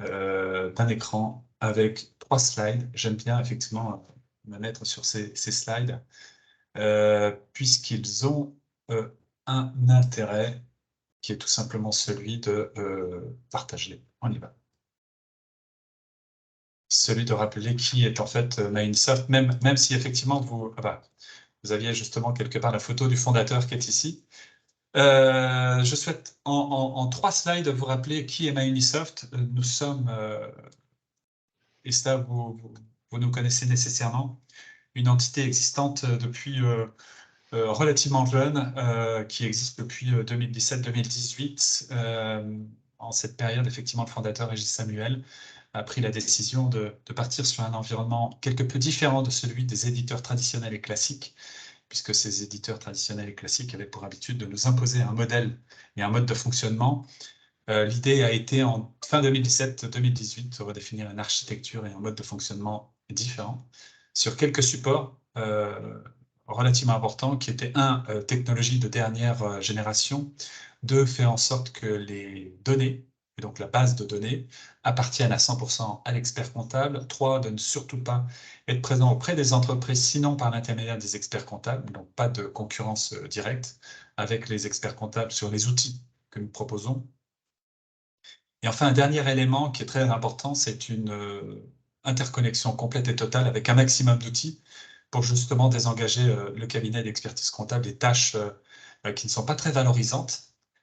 d'un écran avec 3 slides. J'aime bien effectivement me mettre sur ces slides puisqu'ils ont un intérêt qui est tout simplement celui de partager. On y va. Celui de rappeler qui est en fait Microsoft, même si effectivement vous aviez justement quelque part la photo du fondateur qui est ici. Je souhaite en 3 slides vous rappeler qui est Microsoft. Nous sommes, et ça vous nous connaissez nécessairement, une entité existante depuis relativement jeune, qui existe depuis 2017-2018. En cette période, effectivement, le fondateur Régis Samuel a pris la décision de partir sur un environnement quelque peu différent de celui des éditeurs traditionnels et classiques, puisque ces éditeurs traditionnels et classiques avaient pour habitude de nous imposer un modèle et un mode de fonctionnement. L'idée a été en fin 2017-2018 de redéfinir une architecture et un mode de fonctionnement différent sur quelques supports relativement importants qui étaient technologie de dernière génération, 2, faire en sorte que les données, et donc la base de données, appartiennent à 100% à l'expert comptable, 3, de ne surtout pas être présent auprès des entreprises, sinon par l'intermédiaire des experts comptables, donc pas de concurrence directe avec les experts comptables sur les outils que nous proposons. Et enfin, un dernier élément qui est très important, c'est une interconnexion complète et totale avec un maximum d'outils pour justement désengager le cabinet d'expertise comptable des tâches qui ne sont pas très valorisantes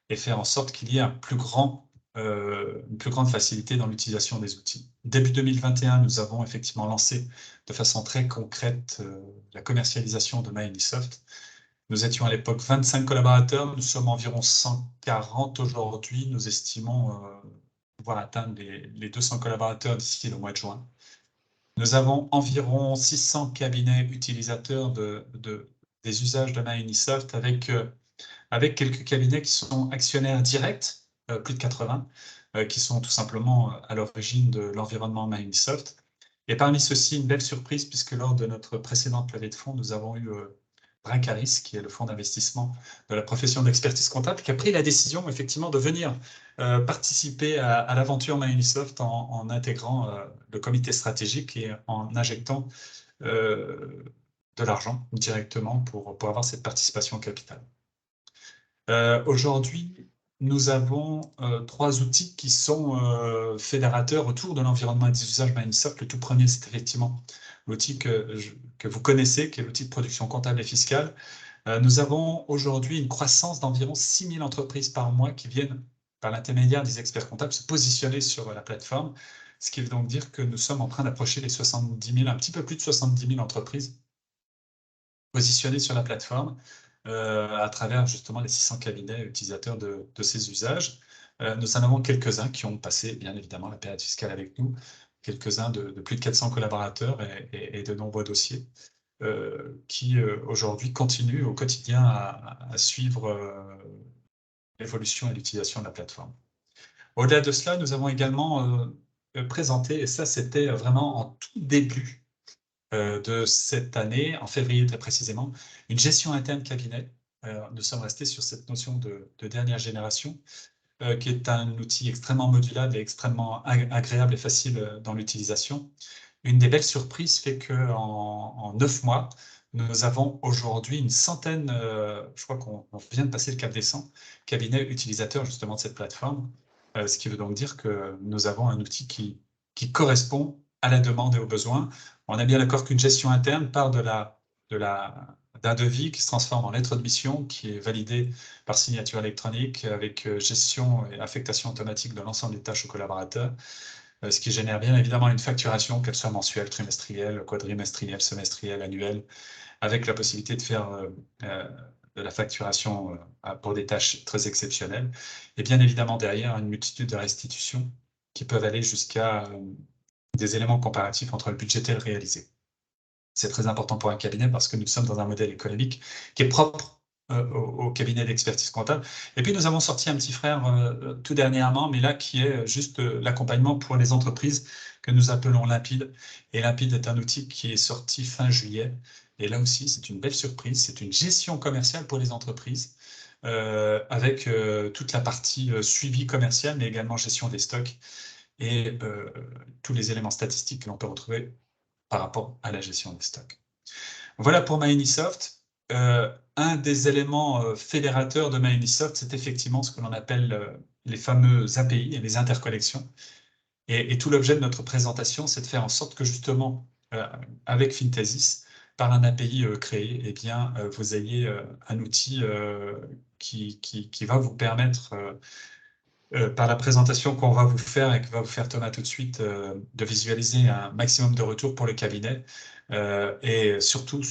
et faire en sorte qu'il y ait une plus grande facilité dans l'utilisation des outils. Début 2021, nous avons effectivement lancé de façon très concrète la commercialisation de Microsoft. Nous étions à l'époque 25 collaborateurs, nous sommes environ 140 aujourd'hui. Nous estimons pouvoir atteindre les 200 collaborateurs d'ici le mois de juin. Nous avons environ 600 cabinets utilisateurs des usages de Microsoft avec quelques cabinets qui sont actionnaires directs, plus de 80, qui sont tout simplement à l'origine de l'environnement Microsoft. Et parmi ceux-ci, une belle surprise, puisque lors de notre précédente levée de fonds, nous avons eu Brincaris, qui est le fonds d'investissement de la profession d'expertise comptable, qui a pris la décision effectivement de venir participer à l'aventure Microsoft en intégrant le comité stratégique et en injectant de l'argent directement pour avoir cette participation au capital. Aujourd'hui, nous avons 3 outils qui sont fédérateurs autour de l'environnement et des usages Microsoft. Le tout premier, c'est effectivement l'outil que vous connaissez, qui est l'outil de production comptable et fiscale. Nous avons aujourd'hui une croissance d'environ 6 000 entreprises par mois qui viennent, par l'intermédiaire des experts comptables, se positionner sur la plateforme, ce qui veut donc dire que nous sommes en train d'approcher les 70 000, un petit peu plus de 70 000 entreprises positionnées sur la plateforme à travers justement les 600 cabinets utilisateurs de ces usages. Nous en avons quelques-uns qui ont passé, bien évidemment, la période fiscale avec nous, quelques-uns de plus de 400 collaborateurs et de nombreux dossiers qui aujourd'hui continuent au quotidien à suivre l'évolution et l'utilisation de la plateforme. Au-delà de cela, nous avons également présenté, et ça c'était vraiment en tout début de cette année, en février très précisément, une gestion interne cabinet. Nous sommes restés sur cette notion de dernière génération, qui est un outil extrêmement modulable et extrêmement agréable et facile dans l'utilisation. Une des belles surprises fait qu'en 9 mois, nous avons aujourd'hui une centaine, je crois qu'on vient de passer le cap des 100 cabinets utilisateurs justement de cette plateforme, ce qui veut donc dire que nous avons un outil qui correspond à la demande et aux besoins. On a bien d'accord qu'une gestion interne part d'un devis qui se transforme en lettre de mission, qui est validée par signature électronique avec gestion et affectation automatique de l'ensemble des tâches aux collaborateurs, ce qui génère bien évidemment une facturation, qu'elle soit mensuelle, trimestrielle, quadrimestrielle, semestrielle, annuelle, avec la possibilité de faire de la facturation pour des tâches très exceptionnelles. Et bien évidemment derrière, une multitude de restitutions qui peuvent aller jusqu'à des éléments comparatifs entre le budgété et le réalisé. C'est très important pour un cabinet parce que nous sommes dans un modèle économique qui est propre au cabinet d'expertise comptable. Et puis nous avons sorti un petit frère tout dernièrement, mais là qui est juste l'accompagnement pour les entreprises que nous appelons Limpide. Et Limpide est un outil qui est sorti fin juillet. Et là aussi, c'est une belle surprise. C'est une gestion commerciale pour les entreprises avec toute la partie suivi commercial, mais également gestion des stocks. et tous les éléments statistiques que l'on peut retrouver par rapport à la gestion des stocks. Voilà pour MyUnisoft. Un des éléments fédérateurs de MyUnisoft, c'est effectivement ce que l'on appelle les fameux API et les interconnexions. Et tout l'objet de notre présentation, c'est de faire en sorte que justement, avec Fintesis, par un API créé, eh bien, vous ayez un outil qui va vous permettre, par la présentation qu'on va vous faire et que va vous faire Thomas tout de suite, de visualiser un maximum de retours pour le cabinet, et surtout,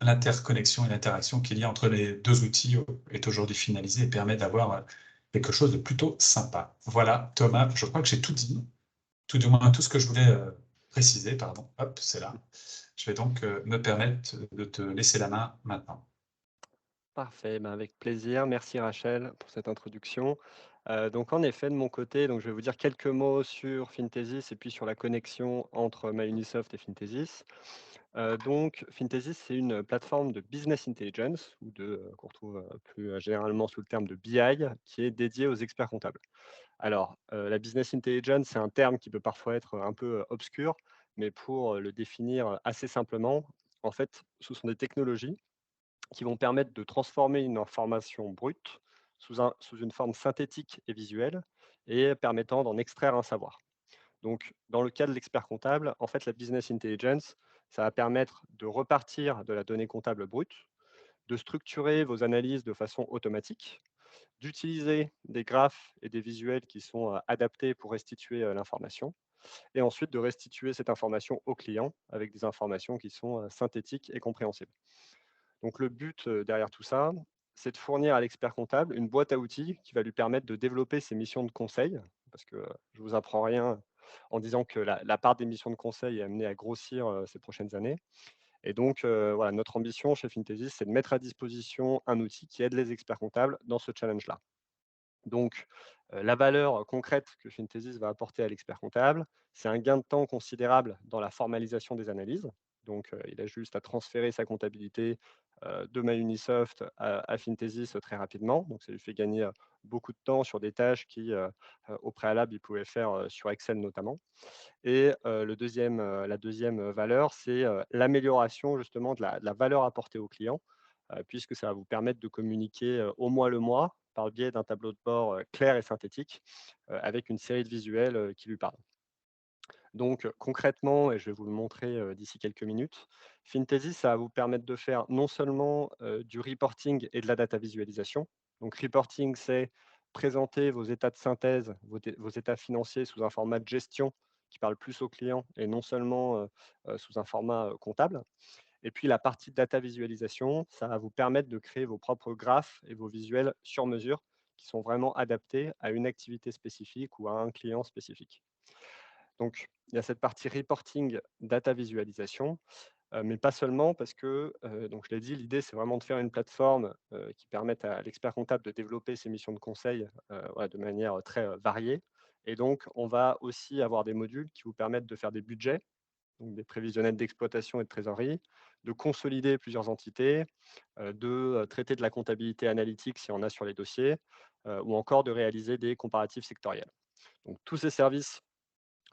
l'interconnexion et l'interaction qu'il y a entre les deux outils est aujourd'hui finalisée et permet d'avoir quelque chose de plutôt sympa. Voilà, Thomas, je crois que j'ai tout dit, tout du moins tout ce que je voulais préciser, pardon. Hop, c'est là. Je vais donc me permettre de te laisser la main maintenant. Parfait, ben, avec plaisir. Merci Rachel pour cette introduction. Donc en effet, de mon côté, donc je vais vous dire quelques mots sur Fintesis et puis sur la connexion entre MyUnisoft et Fintesis. Donc Fintesis, c'est une plateforme de business intelligence ou qu'on retrouve plus généralement sous le terme de BI, qui est dédiée aux experts comptables. Alors, la business intelligence, c'est un terme qui peut parfois être un peu obscur, mais pour le définir assez simplement, en fait, ce sont des technologies qui vont permettre de transformer une information brute sous une forme synthétique et visuelle et permettant d'en extraire un savoir. Donc, dans le cas de l'expert comptable, en fait, la business intelligence, ça va permettre de repartir de la donnée comptable brute, de structurer vos analyses de façon automatique, d'utiliser des graphes et des visuels qui sont adaptés pour restituer l'information, et ensuite de restituer cette information au client avec des informations qui sont synthétiques et compréhensibles. Donc le but derrière tout ça, c'est de fournir à l'expert comptable une boîte à outils qui va lui permettre de développer ses missions de conseil, parce que je ne vous apprends rien en disant que la part des missions de conseil est amenée à grossir ces prochaines années. Et donc, voilà, notre ambition chez Fintesis, c'est de mettre à disposition un outil qui aide les experts comptables dans ce challenge-là. Donc, la valeur concrète que Fintesis va apporter à l'expert comptable, c'est un gain de temps considérable dans la formalisation des analyses. Donc, il a juste à transférer sa comptabilité de MyUnisoft à Fintesis très rapidement. Donc, ça lui fait gagner beaucoup de temps sur des tâches qui, au préalable, il pouvait faire sur Excel notamment. Et la deuxième valeur, c'est l'amélioration justement de la valeur apportée au client, puisque ça va vous permettre de communiquer au mois le mois par le biais d'un tableau de bord clair et synthétique, avec une série de visuels qui lui parlent. Donc concrètement, et je vais vous le montrer d'ici quelques minutes, Fintesis, ça va vous permettre de faire non seulement du reporting et de la data visualisation. Donc reporting, c'est présenter vos états de synthèse, vos états financiers sous un format de gestion qui parle plus au client et non seulement sous un format comptable. Et puis la partie data visualisation, ça va vous permettre de créer vos propres graphes et vos visuels sur mesure qui sont vraiment adaptés à une activité spécifique ou à un client spécifique. Donc, il y a cette partie reporting, data visualisation, mais pas seulement parce que, donc je l'ai dit, l'idée, c'est vraiment de faire une plateforme, qui permette à l'expert comptable de développer ses missions de conseil, voilà, de manière très, variée. Et donc, on va aussi avoir des modules qui vous permettent de faire des budgets, donc des prévisionnels d'exploitation et de trésorerie, de consolider plusieurs entités, de, traiter de la comptabilité analytique s'il y en a sur les dossiers, ou encore de réaliser des comparatifs sectoriels. Donc tous ces services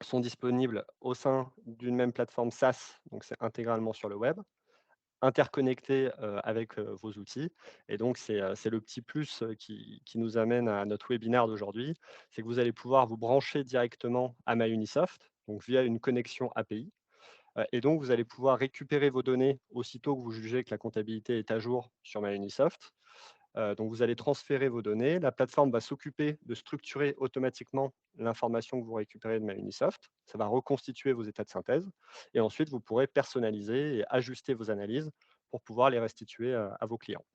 sont disponibles au sein d'une même plateforme SaaS, donc c'est intégralement sur le web, interconnectés avec vos outils. Et donc, c'est le petit plus qui nous amène à notre webinaire d'aujourd'hui, c'est que vous allez pouvoir vous brancher directement à MyUnisoft, donc via une connexion API. Et donc, vous allez pouvoir récupérer vos données aussitôt que vous jugez que la comptabilité est à jour sur MyUnisoft. Donc, vous allez transférer vos données. La plateforme va s'occuper de structurer automatiquement l'information que vous récupérez de MyUnisoft. Ça va reconstituer vos états de synthèse. Et ensuite, vous pourrez personnaliser et ajuster vos analyses pour pouvoir les restituer à vos clients.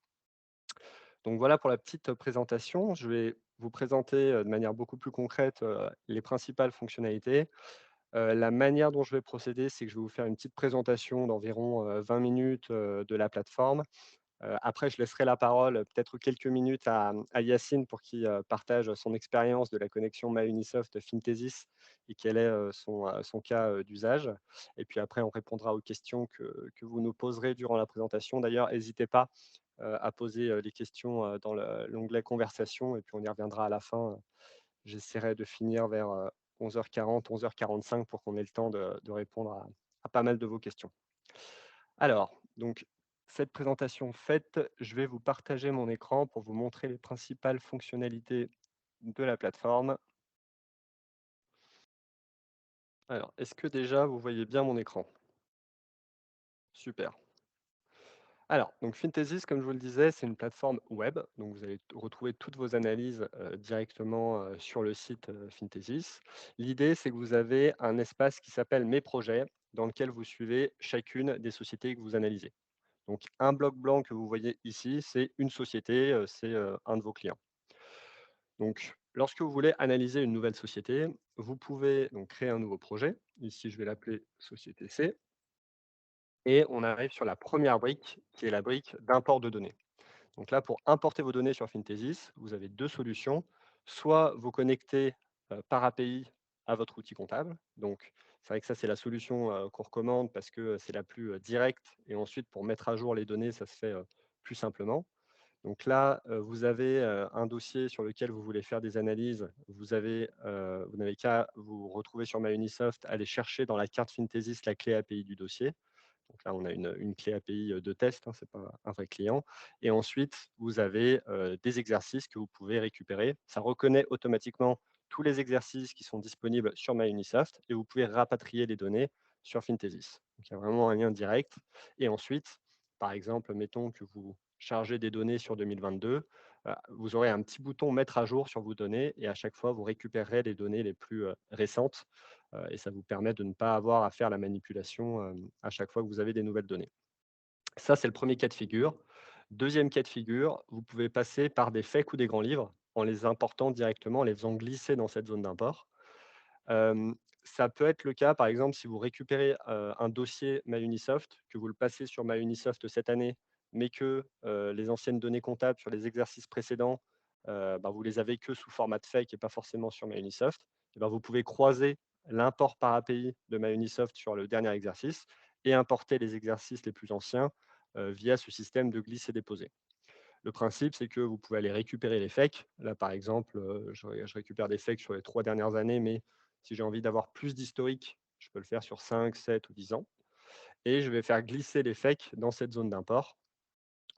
Donc, voilà pour la petite présentation. Je vais vous présenter de manière beaucoup plus concrète les principales fonctionnalités. La manière dont je vais procéder, c'est que je vais vous faire une petite présentation d'environ 20 minutes de la plateforme. Après, je laisserai la parole peut-être quelques minutes à Yacine pour qu'il partage son expérience de la connexion MyUnisoft Fintesis et quel est son cas d'usage. Et puis après, on répondra aux questions que vous nous poserez durant la présentation. D'ailleurs, n'hésitez pas à poser les questions dans l'onglet conversation et puis on y reviendra à la fin. J'essaierai de finir vers 11h40, 11h45 pour qu'on ait le temps de répondre à pas mal de vos questions. Alors, donc, cette présentation faite, je vais vous partager mon écran pour vous montrer les principales fonctionnalités de la plateforme. Alors, est-ce que déjà vous voyez bien mon écran? Super. Alors, donc Fintesis, comme je vous le disais, c'est une plateforme web. Donc, vous allez retrouver toutes vos analyses directement sur le site Fintesis. L'idée, c'est que vous avez un espace qui s'appelle Mes projets, dans lequel vous suivez chacune des sociétés que vous analysez. Donc, un bloc blanc que vous voyez ici, c'est une société, c'est un de vos clients. Donc, lorsque vous voulez analyser une nouvelle société, vous pouvez donc créer un nouveau projet. Ici, je vais l'appeler Société C. Et on arrive sur la première brique, qui est la brique d'import de données. Donc là, pour importer vos données sur Fintesis, vous avez deux solutions. Soit vous connectez par API à votre outil comptable. Donc, c'est vrai que ça, c'est la solution qu'on recommande parce que c'est la plus directe. Et ensuite, pour mettre à jour les données, ça se fait plus simplement. Donc là, vous avez un dossier sur lequel vous voulez faire des analyses. Vous n'avez qu'à vous retrouver sur MyUnisoft, aller chercher dans la carte Fintesis la clé API du dossier. Donc là, on a une clé API de test, hein, ce n'est pas un vrai client. Et ensuite, vous avez des exercices que vous pouvez récupérer. Ça reconnaît automatiquement tous les exercices qui sont disponibles sur MyUnisoft et vous pouvez rapatrier les données sur Fintesis. Donc, il y a vraiment un lien direct. Et ensuite, par exemple, mettons que vous chargez des données sur 2022, vous aurez un petit bouton mettre à jour sur vos données et à chaque fois, vous récupérerez les données les plus récentes et ça vous permet de ne pas avoir à faire la manipulation à chaque fois que vous avez des nouvelles données. Ça, c'est le premier cas de figure. Deuxième cas de figure, vous pouvez passer par des FAQ ou des grands livres en les important directement, en les faisant glisser dans cette zone d'import. Ça peut être le cas, par exemple, si vous récupérez un dossier MyUnisoft, que vous le passez sur MyUnisoft cette année, mais que les anciennes données comptables sur les exercices précédents, vous les avez que sous format de fake et pas forcément sur MyUnisoft, et ben, vous pouvez croiser l'import par API de MyUnisoft sur le dernier exercice et importer les exercices les plus anciens via ce système de glisse et déposer. Le principe, c'est que vous pouvez aller récupérer les fakes. Là, par exemple, je récupère des fakes sur les 3 dernières années, mais si j'ai envie d'avoir plus d'historique, je peux le faire sur 5, 7 ou 10 ans. Et je vais faire glisser les fakes dans cette zone d'import.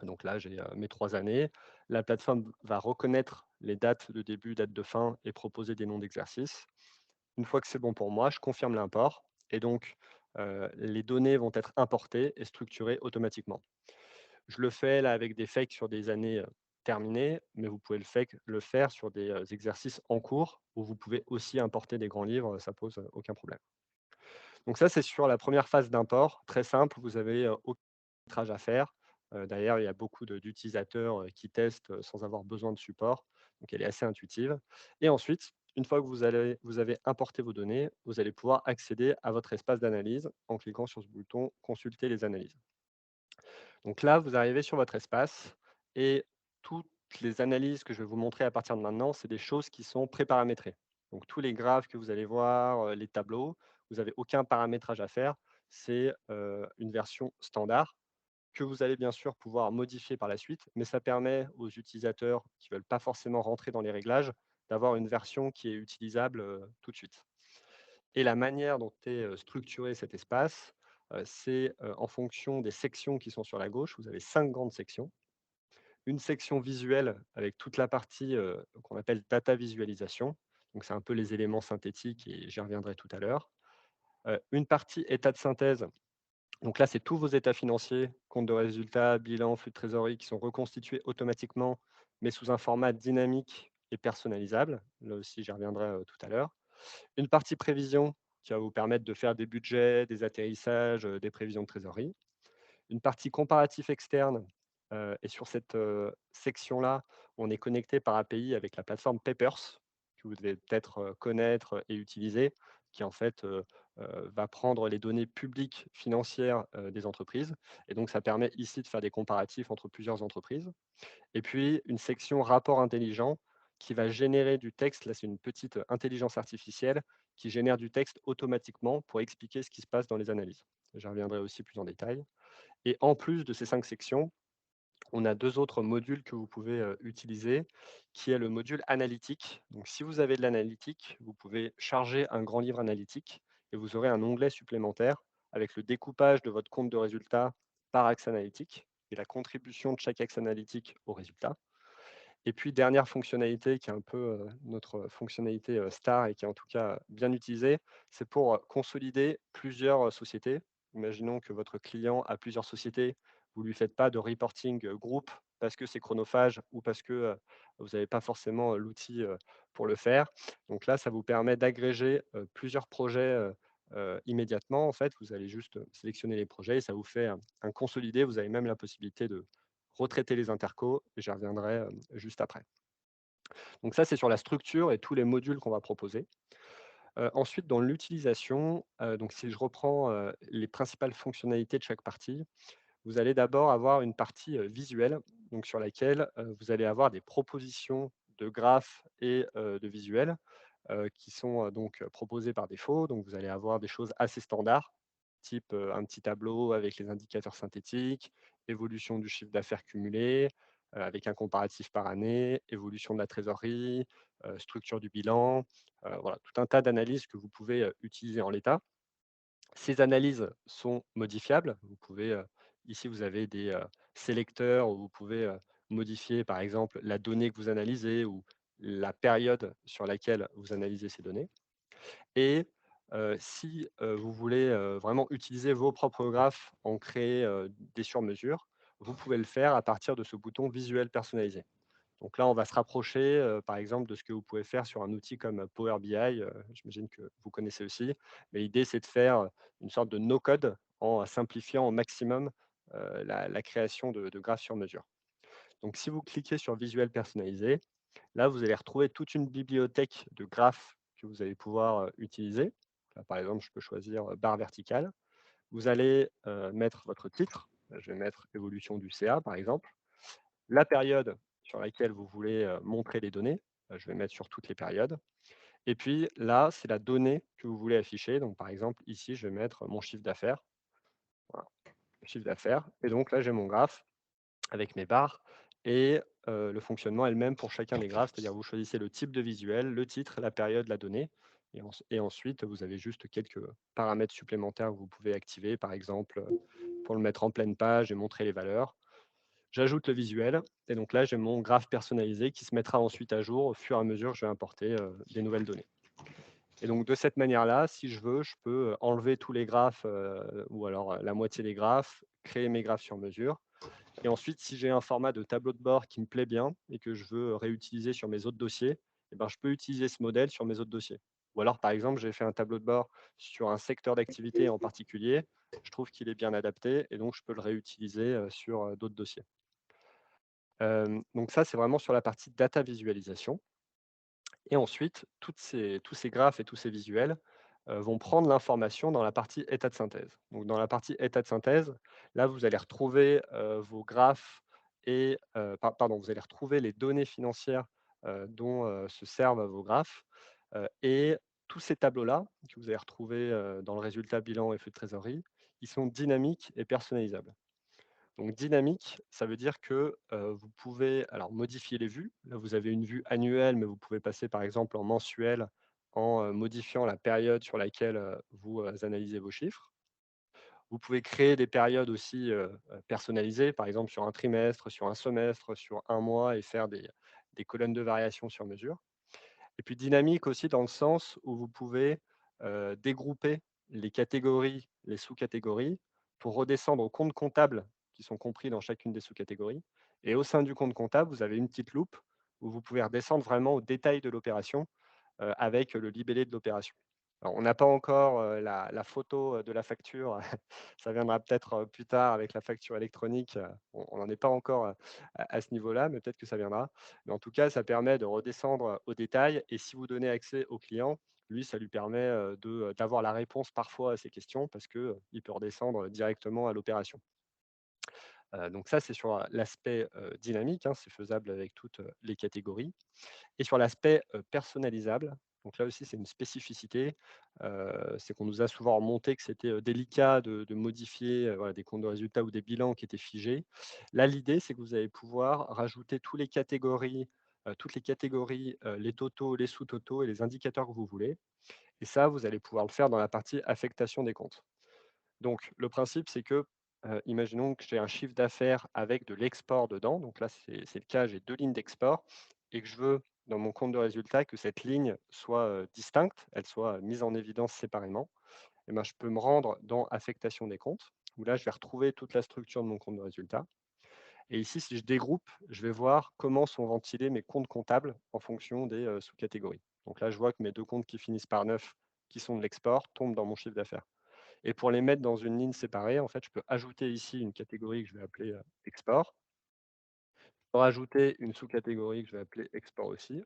Donc là, j'ai mes 3 années. La plateforme va reconnaître les dates de début, dates de fin et proposer des noms d'exercices. Une fois que c'est bon pour moi, je confirme l'import. Et donc, les données vont être importées et structurées automatiquement. Je le fais là avec des fakes sur des années terminées, mais vous pouvez le faire sur des exercices en cours où vous pouvez aussi importer des grands livres, ça pose aucun problème. Donc ça, c'est sur la première phase d'import, très simple, vous avez aucun métrage à faire. D'ailleurs, il y a beaucoup d'utilisateurs qui testent sans avoir besoin de support, donc elle est assez intuitive. Et ensuite, une fois que vous avez importé vos données, vous allez pouvoir accéder à votre espace d'analyse en cliquant sur ce bouton Consulter les analyses. Donc là, vous arrivez sur votre espace et toutes les analyses que je vais vous montrer à partir de maintenant, c'est des choses qui sont préparamétrées. Donc tous les graphes que vous allez voir, les tableaux, vous n'avez aucun paramétrage à faire. C'est une version standard que vous allez bien sûr pouvoir modifier par la suite, mais ça permet aux utilisateurs qui ne veulent pas forcément rentrer dans les réglages d'avoir une version qui est utilisable tout de suite. Et la manière dont est structuré cet espace, c'est en fonction des sections qui sont sur la gauche. Vous avez 5 grandes sections. Une section visuelle avec toute la partie qu'on appelle data visualisation. Donc, c'est un peu les éléments synthétiques et j'y reviendrai tout à l'heure. Une partie état de synthèse. Donc là, c'est tous vos états financiers, compte de résultats, bilan, flux de trésorerie qui sont reconstitués automatiquement, mais sous un format dynamique et personnalisable. Là aussi, j'y reviendrai tout à l'heure. Une partie prévision qui va vous permettre de faire des budgets, des atterrissages, des prévisions de trésorerie. Une partie comparatif externe et sur cette section-là, on est connecté par API avec la plateforme Papers, que vous devez peut-être connaître et utiliser, qui en fait va prendre les données publiques financières des entreprises. Et donc, ça permet ici de faire des comparatifs entre plusieurs entreprises. Et puis, une section rapport intelligent qui va générer du texte. Là, c'est une petite intelligence artificielle qui génère du texte automatiquement pour expliquer ce qui se passe dans les analyses. J'y reviendrai aussi plus en détail. Et en plus de ces 5 sections, on a 2 autres modules que vous pouvez, utiliser, qui est le module analytique. Donc si vous avez de l'analytique, vous pouvez charger un grand livre analytique et vous aurez un onglet supplémentaire avec le découpage de votre compte de résultats par axe analytique et la contribution de chaque axe analytique au résultat. Et puis dernière fonctionnalité qui est un peu, notre fonctionnalité, star et qui est en tout cas bien utilisée, c'est pour, consolider plusieurs, sociétés. Imaginons que votre client a plusieurs sociétés, vous ne lui faites pas de reporting, groupe parce que c'est chronophage ou parce que, vous n'avez pas forcément, l'outil, pour le faire. Donc là, ça vous permet d'agréger, plusieurs projets, immédiatement. En fait, vous allez juste, sélectionner les projets et ça vous fait un consolidé. Vous avez même la possibilité de retraiter les intercos, et j'y reviendrai, juste après. Donc ça, c'est sur la structure et tous les modules qu'on va proposer. Ensuite, dans l'utilisation, donc si je reprends, les principales fonctionnalités de chaque partie, vous allez d'abord avoir une partie, visuelle, donc sur laquelle, vous allez avoir des propositions de graphes et de visuels, qui sont, donc proposés par défaut. Donc vous allez avoir des choses assez standards, type, un petit tableau avec les indicateurs synthétiques, évolution du chiffre d'affaires cumulé, avec un comparatif par année, évolution de la trésorerie, structure du bilan, voilà, tout un tas d'analyses que vous pouvez, utiliser en l'état. Ces analyses sont modifiables. Vous pouvez, ici, vous avez des, sélecteurs où vous pouvez, modifier, par exemple, la donnée que vous analysez ou la période sur laquelle vous analysez ces données. Et si, vous voulez, vraiment utiliser vos propres graphes, en créer, des sur-mesures, vous pouvez le faire à partir de ce bouton visuel personnalisé. Donc là, on va se rapprocher, par exemple, de ce que vous pouvez faire sur un outil comme Power BI, j'imagine que vous connaissez aussi. Mais l'idée, c'est de faire une sorte de no-code en simplifiant au maximum, la création de graphes sur mesure. Donc si vous cliquez sur visuel personnalisé, là, vous allez retrouver toute une bibliothèque de graphes que vous allez pouvoir, utiliser. Là, par exemple, je peux choisir, barre verticale. Vous allez, mettre votre titre. Je vais mettre évolution du CA, par exemple. La période sur laquelle vous voulez, montrer les données, je vais mettre sur toutes les périodes. Et puis là, c'est la donnée que vous voulez afficher. Donc par exemple, ici, je vais mettre mon chiffre d'affaires. Voilà, le chiffre d'affaires. Et donc là, j'ai mon graphe avec mes barres et le fonctionnement est le même pour chacun des graphes, c'est-à-dire vous choisissez le type de visuel, le titre, la période, la donnée et ensuite vous avez juste quelques paramètres supplémentaires que vous pouvez activer, par exemple, pour le mettre en pleine page et montrer les valeurs. J'ajoute le visuel et donc là, j'ai mon graphe personnalisé qui se mettra ensuite à jour au fur et à mesure que je vais importer, des nouvelles données. Et donc de cette manière-là, si je veux, je peux, enlever tous les graphes, ou alors, la moitié des graphes, créer mes graphes sur mesure et ensuite, si j'ai un format de tableau de bord qui me plaît bien et que je veux réutiliser sur mes autres dossiers, eh ben, je peux utiliser ce modèle sur mes autres dossiers. Ou alors, par exemple, j'ai fait un tableau de bord sur un secteur d'activité en particulier, je trouve qu'il est bien adapté et donc je peux le réutiliser, sur, d'autres dossiers. Donc ça, c'est vraiment sur la partie data visualisation et ensuite tous ces graphes et tous ces visuels, vont prendre l'information dans la partie état de synthèse. Donc dans la partie état de synthèse, là, vous allez retrouver, vos graphes et pardon, vous allez retrouver les données financières, dont, se servent vos graphes, et tous ces tableaux-là, que vous allez retrouver, dans le résultat bilan et flux de trésorerie, ils sont dynamiques et personnalisables. Donc dynamique, ça veut dire que, vous pouvez alors modifier les vues. Là, vous avez une vue annuelle, mais vous pouvez passer par exemple en mensuel en, modifiant la période sur laquelle, vous, analysez vos chiffres. Vous pouvez créer des périodes aussi, personnalisées, par exemple sur un trimestre, sur un semestre, sur un mois et faire des colonnes de variation sur mesure. Et puis dynamique aussi dans le sens où vous pouvez, dégrouper les catégories, les sous-catégories pour redescendre aux comptes comptables qui sont compris dans chacune des sous-catégories et au sein du compte comptable, vous avez une petite loupe où vous pouvez redescendre vraiment au détail de l'opération, avec le libellé de l'opération. Alors on n'a pas encore, la photo, de la facture, ça viendra peut-être, plus tard avec la facture électronique, on n'en est pas encore, à ce niveau-là, mais peut-être que ça viendra. Mais en tout cas, ça permet de redescendre, au détail et si vous donnez accès au client, lui, ça lui permet, d'avoir la réponse parfois à ses questions parce que, il peut redescendre directement à l'opération. Donc ça, c'est sur, l'aspect, dynamique, hein, c'est faisable avec toutes, les catégories et sur l'aspect, personnalisable, Donc là aussi, c'est une spécificité. C'est qu'on nous a souvent remonté que c'était délicat de modifier voilà, des comptes de résultats ou des bilans qui étaient figés. Là, l'idée, c'est que vous allez pouvoir rajouter toutes les catégories, les totaux, les sous-totaux et les indicateurs que vous voulez. Et ça, vous allez pouvoir le faire dans la partie affectation des comptes. Donc, le principe, c'est que, imaginons que j'ai un chiffre d'affaires avec de l'export dedans. Donc là, c'est le cas, j'ai 2 lignes d'export et que je veux, dans mon compte de résultat, que cette ligne soit, distincte, elle soit mise en évidence séparément. Et ben, je peux me rendre dans affectation des comptes, où là, je vais retrouver toute la structure de mon compte de résultat. Et ici, si je dégroupe, je vais voir comment sont ventilés mes comptes comptables en fonction des, sous-catégories. Donc là, je vois que mes 2 comptes qui finissent par 9, qui sont de l'export, tombent dans mon chiffre d'affaires. Et pour les mettre dans une ligne séparée, en fait, je peux ajouter ici une catégorie que je vais appeler export. Je peux rajouter une sous-catégorie que je vais appeler export aussi.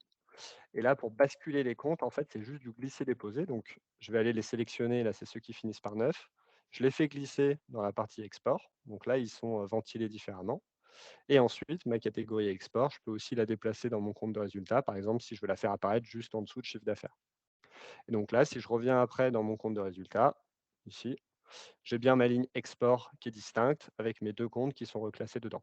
Et là, pour basculer les comptes, en fait, c'est juste du glisser-déposer. Donc, je vais aller les sélectionner. Là, c'est ceux qui finissent par 9. Je les fais glisser dans la partie export. Donc là, ils sont ventilés différemment. Et ensuite, ma catégorie export, je peux aussi la déplacer dans mon compte de résultat. Par exemple, si je veux la faire apparaître juste en dessous de chiffre d'affaires. Et donc là, si je reviens après dans mon compte de résultat, ici, j'ai bien ma ligne export qui est distincte avec mes 2 comptes qui sont reclassés dedans.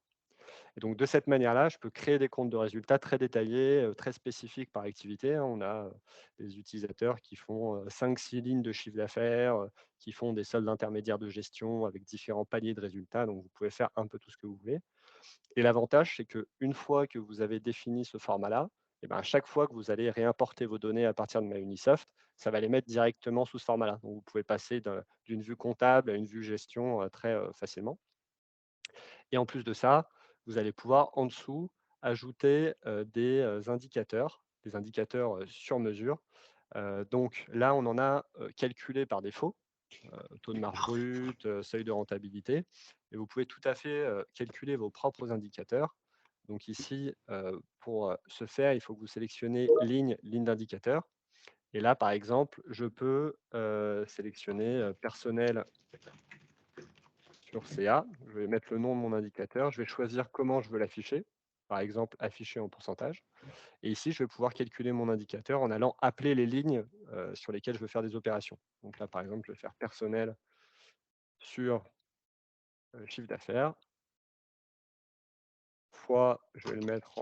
Et donc de cette manière-là, je peux créer des comptes de résultats très détaillés, très spécifiques par activité, hein. On a des utilisateurs qui font 5-6 lignes de chiffre d'affaires, qui font des soldes intermédiaires de gestion avec différents paliers de résultats. Donc vous pouvez faire un peu tout ce que vous voulez. Et l'avantage, c'est qu'une fois que vous avez défini ce format-là, et ben, à chaque fois que vous allez réimporter vos données à partir de MyUnisoft, ça va les mettre directement sous ce format-là. Donc, vous pouvez passer d'une vue comptable à une vue gestion très facilement. Et en plus de ça, vous allez pouvoir en dessous ajouter des indicateurs sur mesure. Donc là, on en a calculé par défaut, taux de marge brute, seuil de rentabilité. Et vous pouvez tout à fait calculer vos propres indicateurs. Donc ici, pour ce faire, il faut que vous sélectionnez ligne d'indicateur. Et là, par exemple, je peux sélectionner personnel sur CA. Je vais mettre le nom de mon indicateur. Je vais choisir comment je veux l'afficher. Par exemple, afficher en pourcentage. Et ici, je vais pouvoir calculer mon indicateur en allant appeler les lignes sur lesquelles je veux faire des opérations. Donc là, par exemple, je vais faire personnel sur chiffre d'affaires, fois, je vais le mettre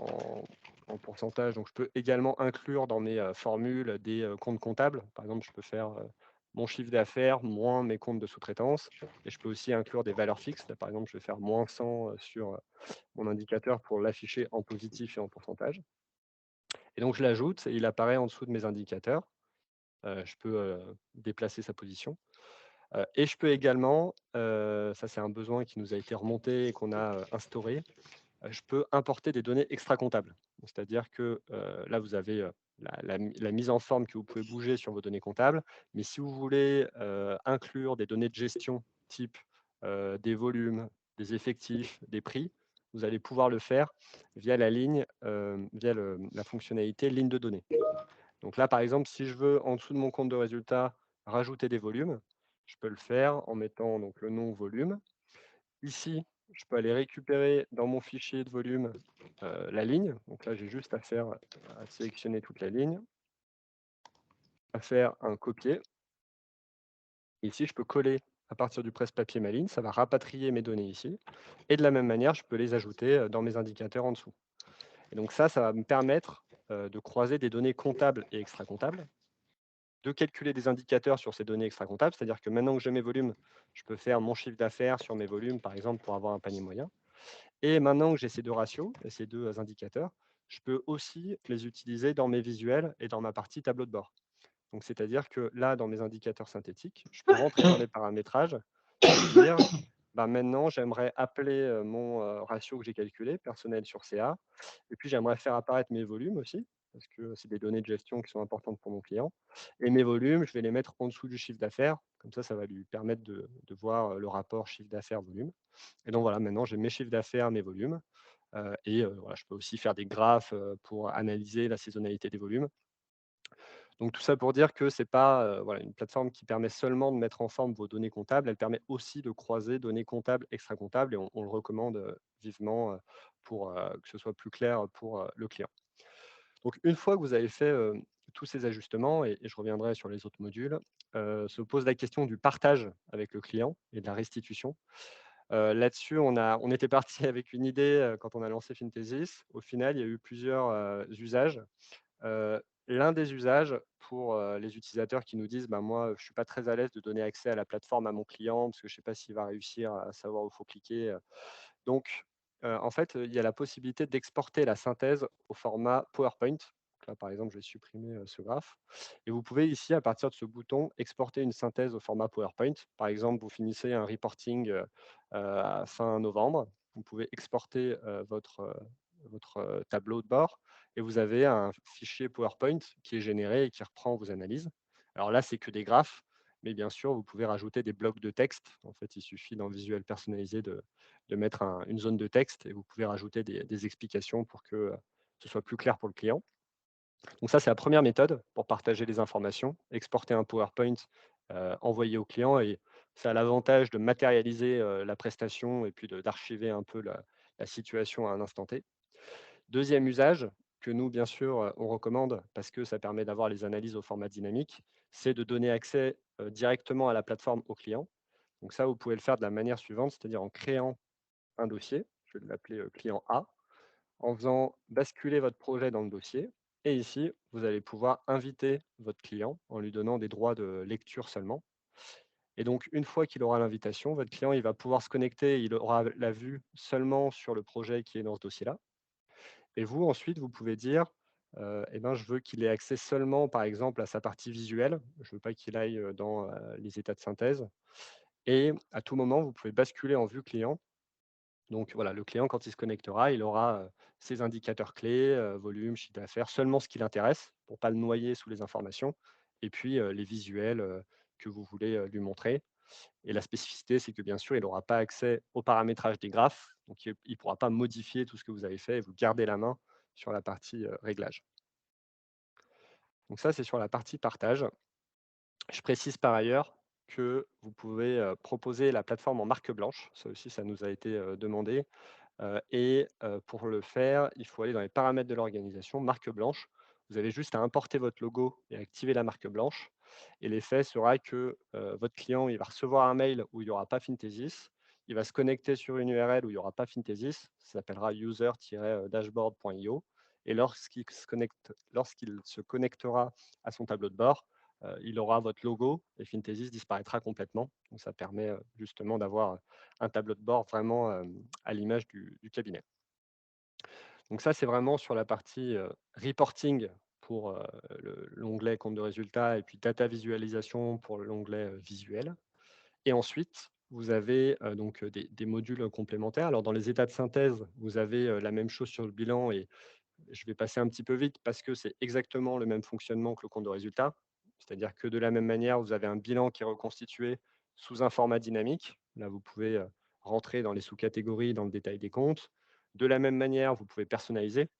en pourcentage. Donc, je peux également inclure dans mes formules des comptes comptables. Par exemple, je peux faire mon chiffre d'affaires moins mes comptes de sous-traitance. Et je peux aussi inclure des valeurs fixes. Là, par exemple, je vais faire moins 100 sur mon indicateur pour l'afficher en positif et en pourcentage. Et donc, je l'ajoute et il apparaît en dessous de mes indicateurs. Je peux déplacer sa position. Et je peux également, ça c'est un besoin qui nous a été remonté et qu'on a instauré, je peux importer des données extra-comptables. C'est-à-dire que là, vous avez la mise en forme que vous pouvez bouger sur vos données comptables, mais si vous voulez inclure des données de gestion type des volumes, des effectifs, des prix, vous allez pouvoir le faire via la ligne, via la fonctionnalité ligne de données. Donc là, par exemple, si je veux, en dessous de mon compte de résultat, rajouter des volumes, je peux le faire en mettant donc, le nom volume. Ici, je peux aller récupérer dans mon fichier de volume la ligne. Donc là, j'ai juste à sélectionner toute la ligne, à faire un copier. Ici, je peux coller à partir du presse-papier ma ligne. Ça va rapatrier mes données ici. Et de la même manière, je peux les ajouter dans mes indicateurs en dessous. Et donc ça va me permettre de croiser des données comptables et extra-comptables, de calculer des indicateurs sur ces données extra-comptables, c'est-à-dire que maintenant que j'ai mes volumes, je peux faire mon chiffre d'affaires sur mes volumes, par exemple, pour avoir un panier moyen. Et maintenant que j'ai ces 2 ratios et ces 2 indicateurs, je peux aussi les utiliser dans mes visuels et dans ma partie tableau de bord. Donc, c'est-à-dire que là, dans mes indicateurs synthétiques, je peux rentrer dans les paramétrages et dire, bah, maintenant, j'aimerais appeler mon ratio que j'ai calculé, personnel sur CA, et puis j'aimerais faire apparaître mes volumes aussi, parce que c'est des données de gestion qui sont importantes pour mon client. Et mes volumes, je vais les mettre en dessous du chiffre d'affaires, comme ça va lui permettre de voir le rapport chiffre d'affaires-volume. Et donc voilà, maintenant j'ai mes chiffres d'affaires, mes volumes, et voilà, je peux aussi faire des graphes pour analyser la saisonnalité des volumes. Donc tout ça pour dire que ce n'est pas voilà, une plateforme qui permet seulement de mettre en forme vos données comptables, elle permet aussi de croiser données comptables, extra-comptables, et on le recommande vivement pour que ce soit plus clair pour le client. Donc une fois que vous avez fait tous ces ajustements, et je reviendrai sur les autres modules, se pose la question du partage avec le client et de la restitution. Là-dessus, on était parti avec une idée, quand on a lancé Finthesis. Au final, il y a eu plusieurs, usages. L'un des usages pour, les utilisateurs qui nous disent: «Bah, moi, je suis pas très à l'aise de donner accès à la plateforme à mon client parce que je sais pas s'il va réussir à savoir où il faut cliquer», donc en fait, il y a la possibilité d'exporter la synthèse au format PowerPoint. Donc là, par exemple, je vais supprimer, ce graphe, et vous pouvez ici, à partir de ce bouton, exporter une synthèse au format PowerPoint. Par exemple, vous finissez un reporting, à fin novembre. Vous pouvez exporter, votre tableau de bord, et vous avez un fichier PowerPoint qui est généré et qui reprend vos analyses. Alors là, c'est que des graphes, mais bien sûr, vous pouvez rajouter des blocs de texte. En fait, il suffit dans Visuel Personnalisé de mettre une zone de texte, et vous pouvez rajouter des explications pour que ce soit plus clair pour le client. Donc ça, c'est la première méthode pour partager les informations, exporter un PowerPoint, envoyer au client, et ça a l'avantage de matérialiser la prestation et puis d'archiver un peu la situation à un instant T. Deuxième usage que nous, bien sûr, on recommande parce que ça permet d'avoir les analyses au format dynamique, c'est de donner accès directement à la plateforme au client. Donc ça, vous pouvez le faire de la manière suivante, c'est-à-dire en créant un dossier, je vais l'appeler client A, en faisant basculer votre projet dans le dossier. Et ici, vous allez pouvoir inviter votre client en lui donnant des droits de lecture seulement. Et donc, une fois qu'il aura l'invitation, votre client il va pouvoir se connecter, il aura la vue seulement sur le projet qui est dans ce dossier-là. Et vous, ensuite, vous pouvez dire, eh ben, je veux qu'il ait accès seulement, par exemple, à sa partie visuelle. Je ne veux pas qu'il aille dans les états de synthèse. Et à tout moment, vous pouvez basculer en vue client. Donc voilà, le client, quand il se connectera, il aura ses indicateurs clés, volume, chiffre d'affaires, seulement ce qui l'intéresse, pour ne pas le noyer sous les informations, et puis les visuels que vous voulez lui montrer. Et la spécificité, c'est que bien sûr, il n'aura pas accès au paramétrage des graphes, donc il ne pourra pas modifier tout ce que vous avez fait, et vous gardez la main sur la partie réglage. Donc ça, c'est sur la partie partage. Je précise par ailleurs que vous pouvez proposer la plateforme en marque blanche. Ça aussi, ça nous a été demandé. Pour le faire, il faut aller dans les paramètres de l'organisation, marque blanche. Vous avez juste à importer votre logo et activer la marque blanche. Et l'effet sera que votre client il va recevoir un mail où il n'y aura pas Finthesis. Il va se connecter sur une URL où il n'y aura pas Finthesis. Ça s'appellera user-dashboard.io. Et lorsqu'il se connectera à son tableau de bord, il aura votre logo et Finthesis disparaîtra complètement. Donc ça permet justement d'avoir un tableau de bord vraiment à l'image du cabinet. Donc ça, c'est vraiment sur la partie reporting pour l'onglet compte de résultats, et puis data visualisation pour l'onglet visuel. Et ensuite, vous avez donc des modules complémentaires. Alors dans les états de synthèse, vous avez la même chose sur le bilan, et je vais passer un petit peu vite parce que c'est exactement le même fonctionnement que le compte de résultat. C'est-à-dire que de la même manière, vous avez un bilan qui est reconstitué sous un format dynamique. Là, vous pouvez rentrer dans les sous-catégories, dans le détail des comptes. De la même manière, vous pouvez personnaliser.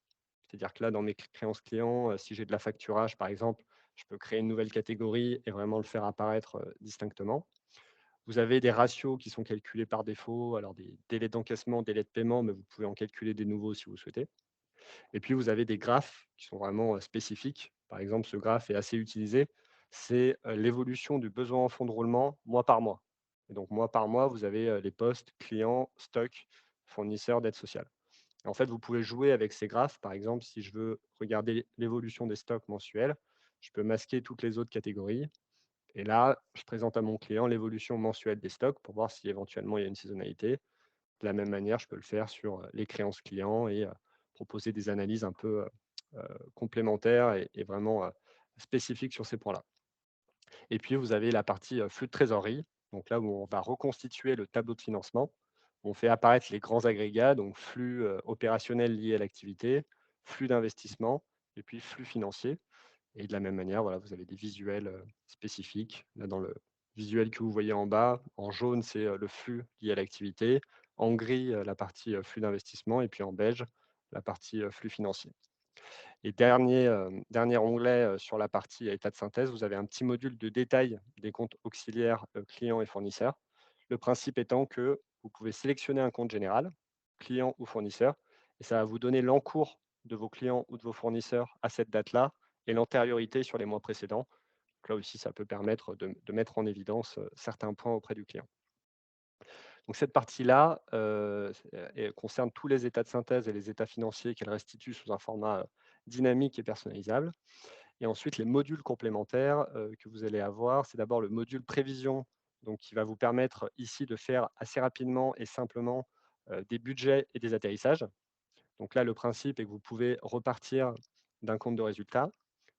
C'est-à-dire que là, dans mes créances clients, si j'ai de la facturage, par exemple, je peux créer une nouvelle catégorie et vraiment le faire apparaître distinctement. Vous avez des ratios qui sont calculés par défaut, alors des délais d'encaissement, délais de paiement, mais vous pouvez en calculer des nouveaux si vous souhaitez. Et puis, vous avez des graphes qui sont vraiment spécifiques. Par exemple, ce graphe est assez utilisé. C'est l'évolution du besoin en fonds de roulement mois par mois. Et donc, mois par mois, vous avez les postes, clients, stock, fournisseurs d'aide sociale. Et en fait, vous pouvez jouer avec ces graphes. Par exemple, si je veux regarder l'évolution des stocks mensuels, je peux masquer toutes les autres catégories. Et là, je présente à mon client l'évolution mensuelle des stocks pour voir si éventuellement il y a une saisonnalité. De la même manière, je peux le faire sur les créances clients et proposer des analyses un peu complémentaires et vraiment spécifiques sur ces points-là. Et puis, vous avez la partie flux de trésorerie, donc là où on va reconstituer le tableau de financement. On fait apparaître les grands agrégats, donc flux opérationnels liés à l'activité, flux d'investissement et puis flux financier. Et de la même manière, voilà, vous avez des visuels spécifiques. Là, dans le visuel que vous voyez en bas, en jaune, c'est le flux lié à l'activité. En gris, la partie flux d'investissement. Et puis en beige, la partie flux financier. Et dernier onglet sur la partie état de synthèse, vous avez un petit module de détail des comptes auxiliaires clients et fournisseurs. Le principe étant que vous pouvez sélectionner un compte général, client ou fournisseur, et ça va vous donner l'encours de vos clients ou de vos fournisseurs à cette date-là, et l'antériorité sur les mois précédents. Donc là aussi, ça peut permettre de mettre en évidence certains points auprès du client. Donc cette partie-là concerne tous les états de synthèse et les états financiers qu'elle restitue sous un format dynamique et personnalisable. Et ensuite, les modules complémentaires que vous allez avoir, c'est d'abord le module prévision, donc qui va vous permettre ici de faire assez rapidement et simplement des budgets et des atterrissages. Donc là, le principe est que vous pouvez repartir d'un compte de résultat,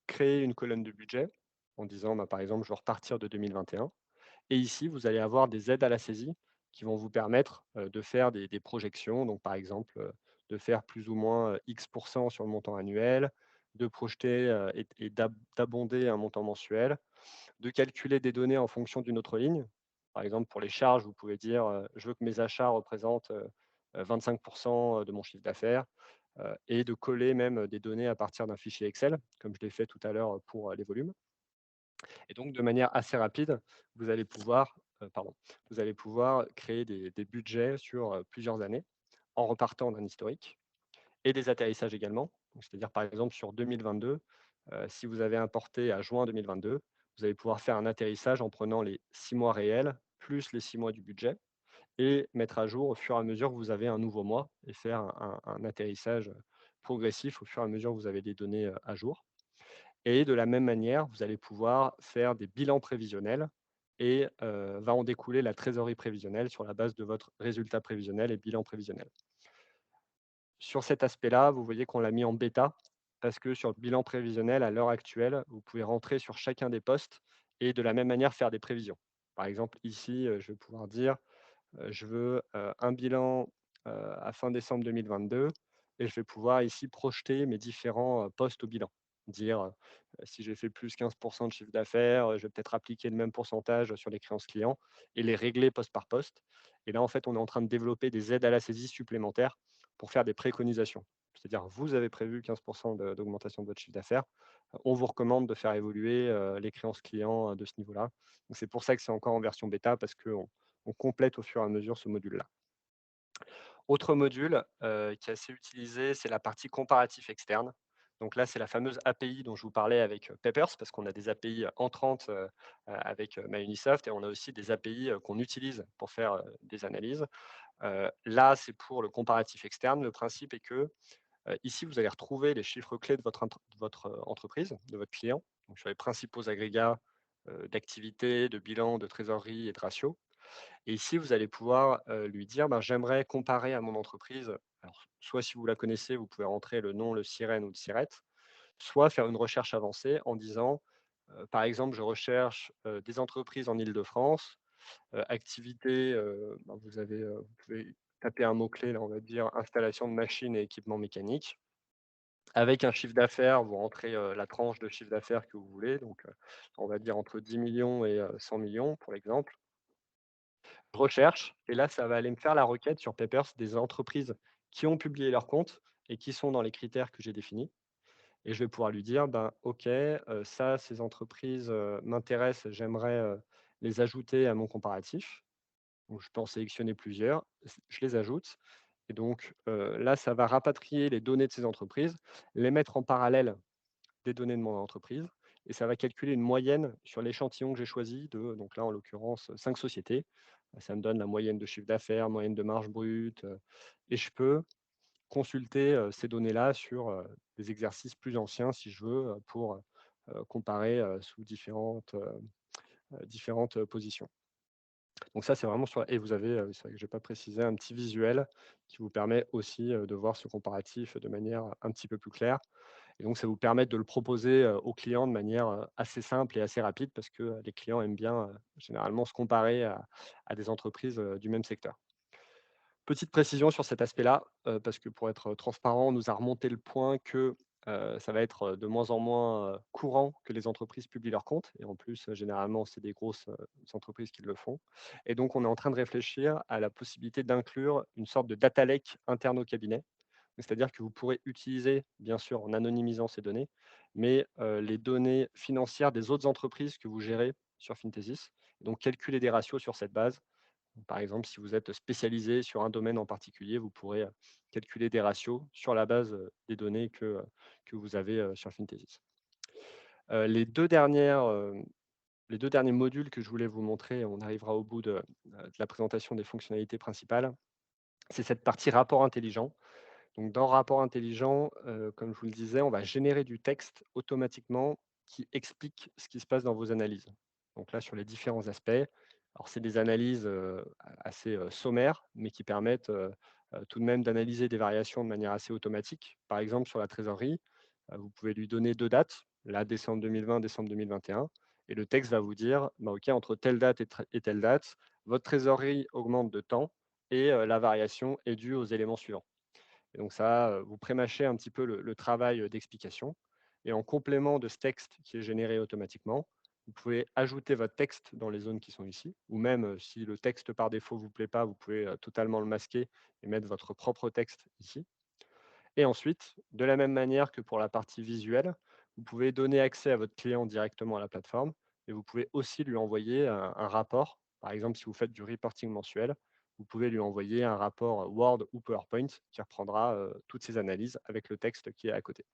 créer une colonne de budget en disant, par exemple, je veux repartir de 2021. Et ici, vous allez avoir des aides à la saisie qui vont vous permettre de faire des projections. Donc, par exemple, de faire plus ou moins X% sur le montant annuel, de projeter et d'abonder un montant mensuel, de calculer des données en fonction d'une autre ligne. Par exemple, pour les charges, vous pouvez dire je veux que mes achats représentent 25% de mon chiffre d'affaires et de coller même des données à partir d'un fichier Excel, comme je l'ai fait tout à l'heure pour les volumes. Et donc, de manière assez rapide, vous allez pouvoir, vous allez pouvoir créer des budgets sur plusieurs années en repartant d'un historique et des atterrissages également. Donc, c'est-à-dire, par exemple, sur 2022, si vous avez importé à juin 2022, vous allez pouvoir faire un atterrissage en prenant les 6 mois réels plus les 6 mois du budget et mettre à jour au fur et à mesure que vous avez un nouveau mois et faire un atterrissage progressif au fur et à mesure que vous avez des données à jour. Et de la même manière, vous allez pouvoir faire des bilans prévisionnels et va en découler la trésorerie prévisionnelle sur la base de votre résultat prévisionnel et bilan prévisionnel. Sur cet aspect-là, vous voyez qu'on l'a mis en bêta parce que sur le bilan prévisionnel, à l'heure actuelle, vous pouvez rentrer sur chacun des postes et de la même manière faire des prévisions. Par exemple, ici, je vais pouvoir dire je veux un bilan à fin décembre 2022 et je vais pouvoir ici projeter mes différents postes au bilan. Dire si j'ai fait plus 15% de chiffre d'affaires, je vais peut-être appliquer le même pourcentage sur les créances clients et les régler poste par poste. Et là, en fait, on est en train de développer des aides à la saisie supplémentaires pour faire des préconisations. C'est-à-dire, vous avez prévu 15% d'augmentation de votre chiffre d'affaires. On vous recommande de faire évoluer les créances clients de ce niveau-là. C'est pour ça que c'est encore en version bêta parce qu'on on complète au fur et à mesure ce module-là. Autre module qui est assez utilisé, c'est la partie comparatif externe. Donc là, c'est la fameuse API dont je vous parlais avec Peppers, parce qu'on a des API entrantes avec MyUnisoft et on a aussi des API qu'on utilise pour faire des analyses. Là, c'est pour le comparatif externe. Le principe est que ici, vous allez retrouver les chiffres clés de votre entreprise, de votre client, donc sur les principaux agrégats d'activité, de bilan, de trésorerie et de ratio. Et ici, vous allez pouvoir lui dire, j'aimerais comparer à mon entreprise. Alors, soit si vous la connaissez, vous pouvez rentrer le nom, le SIREN ou le SIRET, soit faire une recherche avancée en disant, par exemple, je recherche des entreprises en Île-de-France, activité, vous pouvez taper un mot-clé, là, on va dire installation de machines et équipements mécaniques. Avec un chiffre d'affaires, vous rentrez la tranche de chiffre d'affaires que vous voulez, donc on va dire entre 10 millions et 100 millions pour l'exemple. Je recherche et là, ça va aller me faire la requête sur Papers des entreprises qui ont publié leurs comptes et qui sont dans les critères que j'ai définis et je vais pouvoir lui dire: OK, ça, ces entreprises, m'intéressent, j'aimerais, les ajouter à mon comparatif». Donc je peux en sélectionner plusieurs, je les ajoute et donc là, ça va rapatrier les données de ces entreprises, les mettre en parallèle des données de mon entreprise et ça va calculer une moyenne sur l'échantillon que j'ai choisi de, donc là, en l'occurrence, 5 sociétés. Ça me donne la moyenne de chiffre d'affaires, moyenne de marge brute, et je peux consulter ces données-là sur des exercices plus anciens si je veux, pour comparer sous différentes positions. Donc ça, c'est vraiment sur et vous avez, c'est vrai que je n'ai pas précisé, un petit visuel qui vous permet aussi de voir ce comparatif de manière un petit peu plus claire. Et donc, ça vous permet de le proposer aux clients de manière assez simple et assez rapide parce que les clients aiment bien généralement se comparer à des entreprises du même secteur. Petite précision sur cet aspect-là, parce que pour être transparent, on nous a remonté le point que ça va être de moins en moins courant que les entreprises publient leurs comptes. Et en plus, généralement, c'est des grosses entreprises qui le font. Et donc, on est en train de réfléchir à la possibilité d'inclure une sorte de data lake interne au cabinet. C'est-à-dire que vous pourrez utiliser, bien sûr, en anonymisant ces données, mais les données financières des autres entreprises que vous gérez sur Fintesis. Donc, calculer des ratios sur cette base. Par exemple, si vous êtes spécialisé sur un domaine en particulier, vous pourrez calculer des ratios sur la base des données que vous avez sur Fintesis. Les 2 dernières, les 2 derniers modules que je voulais vous montrer, on arrivera au bout de la présentation des fonctionnalités principales. C'est cette partie rapport intelligent. Donc dans rapport intelligent, comme je vous le disais, on va générer du texte automatiquement qui explique ce qui se passe dans vos analyses. Donc là, sur les différents aspects, alors c'est des analyses, assez, sommaires, mais qui permettent, tout de même d'analyser des variations de manière assez automatique. Par exemple, sur la trésorerie, vous pouvez lui donner 2 dates, là, décembre 2020, décembre 2021, et le texte va vous dire: «Bah, OK, entre telle date et telle date, votre trésorerie augmente de temps et la variation est due aux éléments suivants». Et donc ça, vous prémâchez un petit peu le travail, d'explication, et en complément de ce texte qui est généré automatiquement, vous pouvez ajouter votre texte dans les zones qui sont ici, ou même, si le texte par défaut vous plaît pas, vous pouvez, totalement le masquer et mettre votre propre texte ici. Et ensuite, de la même manière que pour la partie visuelle, vous pouvez donner accès à votre client directement à la plateforme, et vous pouvez aussi lui envoyer un rapport. Par exemple, si vous faites du reporting mensuel, vous pouvez lui envoyer un rapport Word ou PowerPoint qui reprendra toutes ces analyses avec le texte qui est à côté.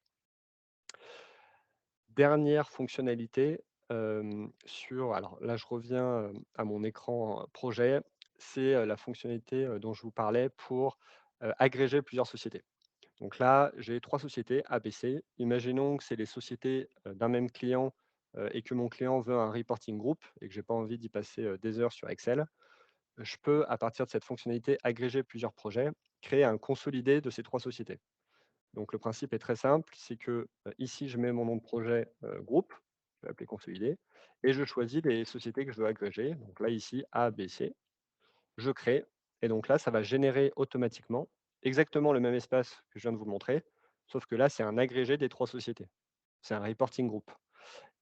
Dernière fonctionnalité, alors là, je reviens à mon écran projet, c'est la fonctionnalité dont je vous parlais pour agréger plusieurs sociétés. Donc là, j'ai 3 sociétés ABC. Imaginons que c'est les sociétés, d'un même client, et que mon client veut un reporting group et que j'ai pas envie d'y passer, des heures sur Excel. Je peux, à partir de cette fonctionnalité, agréger plusieurs projets, créer un consolidé de ces 3 sociétés. Donc le principe est très simple, c'est que, ici, je mets mon nom de projet, groupe, je vais l'appeler consolidé, et je choisis les sociétés que je veux agréger. Donc là, ici, A, B, C. Je crée, et donc là, ça va générer automatiquement exactement le même espace que je viens de vous montrer, sauf que là, c'est un agrégé des 3 sociétés. C'est un reporting group,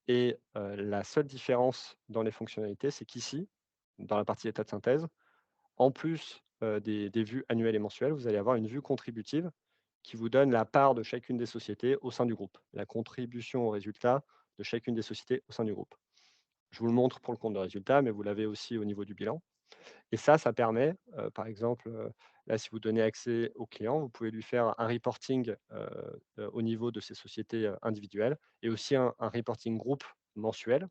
et la seule différence dans les fonctionnalités, c'est qu'ici, dans la partie état de synthèse, en plus, des vues annuelles et mensuelles, vous allez avoir une vue contributive qui vous donne la part de chacune des sociétés au sein du groupe, la contribution au résultat de chacune des sociétés au sein du groupe. Je vous le montre pour le compte de résultat, mais vous l'avez aussi au niveau du bilan. Et ça permet, par exemple, là, si vous donnez accès au client, vous pouvez lui faire un reporting, au niveau de ses sociétés, individuelles, et aussi un reporting groupe mensuel.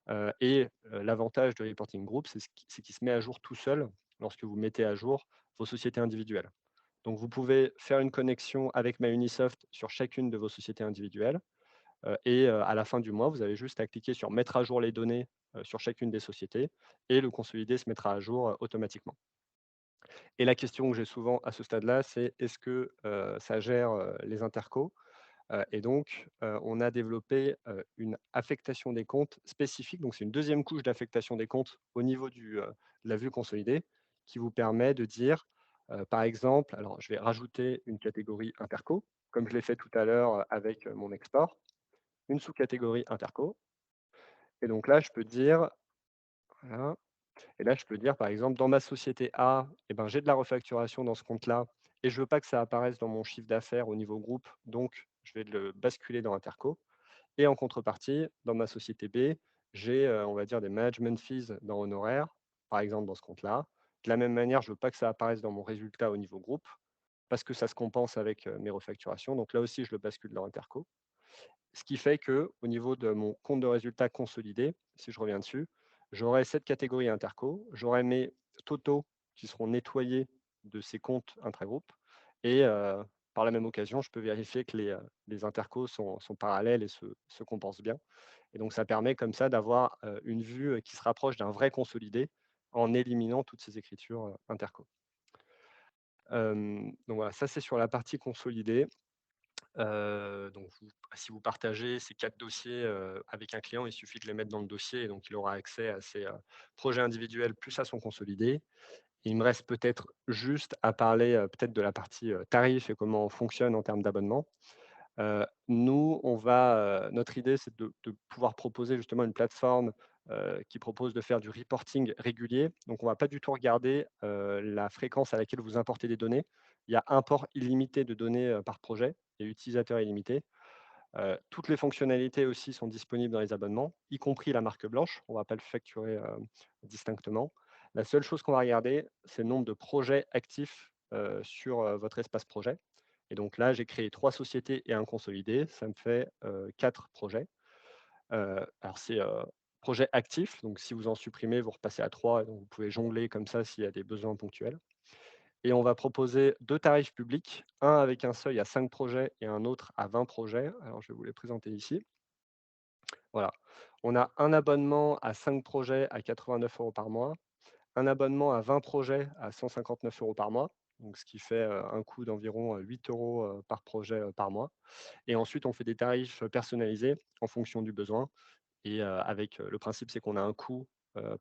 L'avantage de reporting group, c'est qu'il se met à jour tout seul lorsque vous mettez à jour vos sociétés individuelles. Donc vous pouvez faire une connexion avec MyUnisoft sur chacune de vos sociétés individuelles, à la fin du mois, vous avez juste à cliquer sur «Mettre à jour les données», sur chacune des sociétés, et le consolidé se mettra à jour, automatiquement. Et la question que j'ai souvent à ce stade-là, c'est: «Est-ce que, ça gère, les intercos?» Et donc, on a développé, une affectation des comptes spécifique. Donc c'est une deuxième couche d'affectation des comptes au niveau de la vue consolidée, qui vous permet de dire, par exemple, alors je vais rajouter une catégorie interco, comme je l'ai fait tout à l'heure, avec, mon export, une sous-catégorie interco, et donc là, je peux dire, voilà. Et là, je peux dire, par exemple, dans ma société A, eh ben, j'ai de la refacturation dans ce compte-là et je veux pas que ça apparaisse dans mon chiffre d'affaires au niveau groupe, donc je vais le basculer dans Interco. Et en contrepartie, dans ma société B, j'ai, on va dire, des management fees dans honoraires, par exemple dans ce compte-là. De la même manière, je veux pas que ça apparaisse dans mon résultat au niveau groupe, parce que ça se compense avec, mes refacturations, donc là aussi, je le bascule dans Interco. Ce qui fait que, au niveau de mon compte de résultat consolidé, si je reviens dessus, j'aurai cette catégorie interco, j'aurai mes totaux qui seront nettoyés de ces comptes intragroupes, et par la même occasion, je peux vérifier que les intercos sont parallèles et se compensent bien. Et donc ça permet comme ça d'avoir, une vue, qui se rapproche d'un vrai consolidé en éliminant toutes ces écritures, interco. Donc voilà, ça c'est sur la partie consolidée. Donc si vous partagez ces 4 dossiers, avec un client, il suffit de les mettre dans le dossier, et donc il aura accès à ses, projets individuels plus à son consolidé. Il me reste peut-être juste à parler, peut-être de la partie, tarif et comment on fonctionne en termes d'abonnement. Nous, notre idée, c'est de pouvoir proposer justement une plateforme, qui propose de faire du reporting régulier. Donc on ne va pas du tout regarder, la fréquence à laquelle vous importez des données. Il y a import illimité de données, par projet et utilisateur illimité. Toutes les fonctionnalités aussi sont disponibles dans les abonnements, y compris la marque blanche. On ne va pas le facturer, distinctement. La seule chose qu'on va regarder, c'est le nombre de projets actifs, sur, votre espace projet. Et donc là, j'ai créé 3 sociétés et un consolidé, ça me fait, 4 projets. Alors c'est projet actif, donc si vous en supprimez, vous repassez à 3, donc vous pouvez jongler comme ça s'il y a des besoins ponctuels. Et on va proposer 2 tarifs publics, un avec un seuil à 5 projets et un autre à 20 projets. Alors je vais vous les présenter ici. Voilà. On a un abonnement à 5 projets à 89 € par mois, un abonnement à 20 projets à 159 € par mois, donc ce qui fait un coût d'environ 8 € par projet par mois. Et ensuite, on fait des tarifs personnalisés en fonction du besoin. Et avec le principe, c'est qu'on a un coût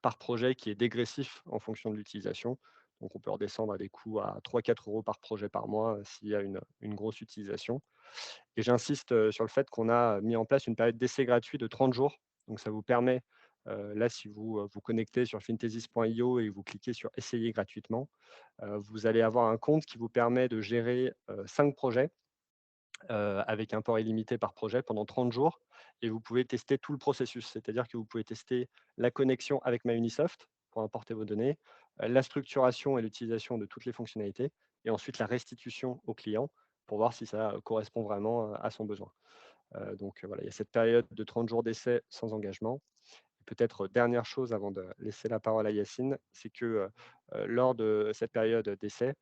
par projet qui est dégressif en fonction de l'utilisation. Donc, on peut redescendre à des coûts à 3-4 € par projet par mois s'il y a une grosse utilisation. Et j'insiste sur le fait qu'on a mis en place une période d'essai gratuit de 30 jours. Donc, ça vous permet, là, si vous vous connectez sur finthesis.io et vous cliquez sur Essayer gratuitement, vous allez avoir un compte qui vous permet de gérer 5 projets avec un port illimité par projet pendant 30 jours et vous pouvez tester tout le processus. C'est-à-dire que vous pouvez tester la connexion avec MyUnisoft pour importer vos données, la structuration et l'utilisation de toutes les fonctionnalités et ensuite la restitution au client pour voir si ça correspond vraiment à son besoin. Donc voilà, il y a cette période de 30 jours d'essai sans engagement. Peut-être dernière chose avant de laisser la parole à Yacine, c'est que lors de cette période d'essai,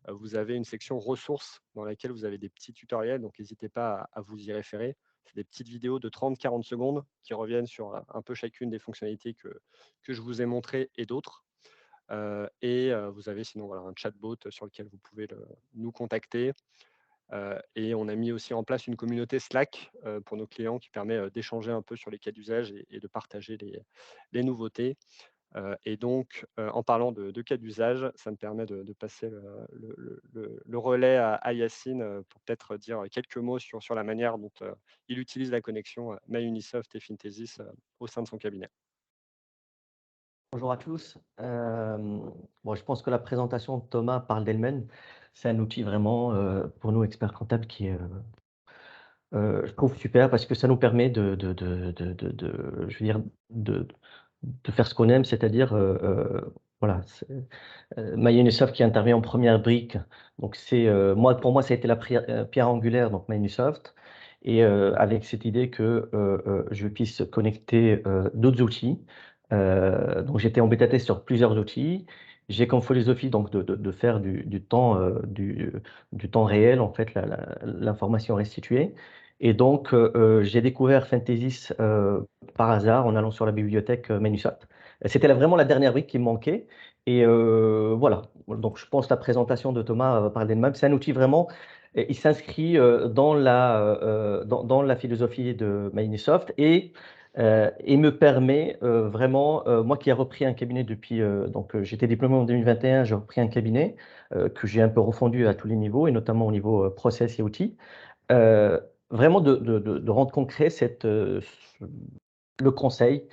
vous avez une section ressources dans laquelle vous avez des petits tutoriels, donc n'hésitez pas à vous y référer. C'est des petites vidéos de 30-40 secondes qui reviennent sur un peu chacune des fonctionnalités que je vous ai montrées et d'autres. Vous avez sinon voilà, un chatbot sur lequel vous pouvez nous contacter. Et on a mis aussi en place une communauté Slack pour nos clients qui permet d'échanger un peu sur les cas d'usage et de partager les nouveautés. Et donc, en parlant de cas d'usage, ça me permet de passer le relais à Yacine pour peut-être dire quelques mots sur la manière dont il utilise la connexion MyUnisoft et Finthesis au sein de son cabinet. Bonjour à tous. Bon, je pense que la présentation de Thomas parle d'elle-même. C'est un outil vraiment pour nous experts comptables qui est, je trouve super parce que ça nous permet je veux dire, de faire ce qu'on aime, c'est-à-dire, voilà, MyUnisoft qui intervient en première brique. Donc c'est, pour moi, ça a été la pierre angulaire, donc MyUnisoft, et avec cette idée que je puisse connecter d'autres outils. Donc j'étais en bêta test sur plusieurs outils. J'ai comme philosophie donc de faire du temps, du temps réel, en fait, l'information restituée. Et donc, j'ai découvert Fantasys par hasard en allant sur la bibliothèque Menusoft. C'était vraiment la dernière brique qui me manquait. Et voilà. Donc, je pense que la présentation de Thomas parle d'elle-même. C'est un outil vraiment, il s'inscrit dans la philosophie de Microsoft et me permet vraiment, moi qui ai repris un cabinet depuis, donc j'étais diplômé en 2021, j'ai repris un cabinet que j'ai un peu refondu à tous les niveaux et notamment au niveau process et outils. Euh, Vraiment de rendre concret le conseil,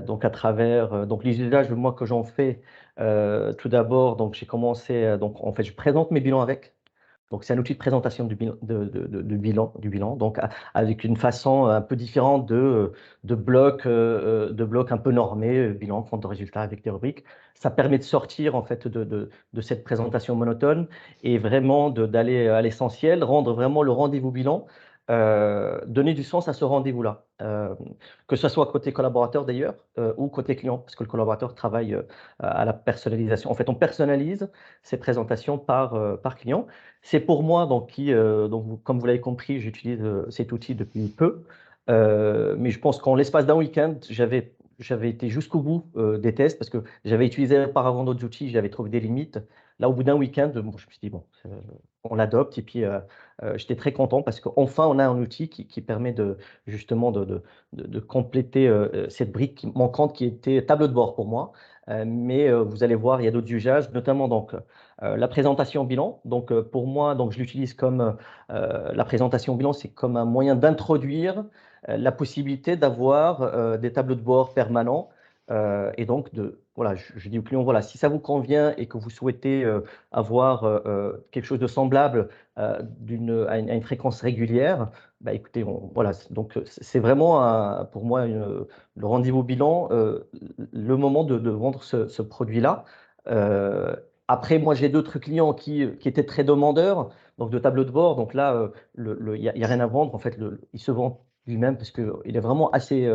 donc à travers donc les usages moi que j'en fais. Tout d'abord, donc j'ai commencé, donc en fait je présente mes bilans avec. Donc c'est un outil de présentation du bilan, du bilan, donc avec une façon un peu différente de blocs un peu normés, bilan, compte de résultats avec des rubriques. Ça permet de sortir en fait de cette présentation monotone et vraiment d'aller à l'essentiel, rendre vraiment le rendez-vous bilan, donner du sens à ce rendez-vous-là, que ce soit côté collaborateur d'ailleurs ou côté client, parce que le collaborateur travaille à la personnalisation. En fait, on personnalise ces présentations par client. C'est pour moi, donc, comme vous l'avez compris, j'utilise cet outil depuis peu. Mais je pense qu'en l'espace d'un week-end, j'avais été jusqu'au bout des tests parce que j'avais utilisé auparavant d'autres outils, j'avais trouvé des limites. Là, au bout d'un week-end, bon, je me suis dit, bon, on l'adopte. Et puis, j'étais très content parce qu'enfin, on a un outil qui permet justement de compléter cette brique manquante qui était tableau de bord pour moi. Mais vous allez voir, il y a d'autres usages, notamment donc, la présentation bilan. Donc, pour moi, donc, je l'utilise comme la présentation bilan, c'est comme un moyen d'introduire la possibilité d'avoir des tableaux de bord permanents. Et donc, voilà, je dis au client, voilà, si ça vous convient et que vous souhaitez avoir quelque chose de semblable à une fréquence régulière, bah, écoutez, voilà, donc c'est vraiment pour moi le rendez-vous bilan, le moment de vendre ce produit-là. Après, moi, j'ai d'autres clients qui étaient très demandeurs donc de tableaux de bord. Donc là, il n'y a rien à vendre. En fait, il se vend lui-même, parce qu'il est vraiment assez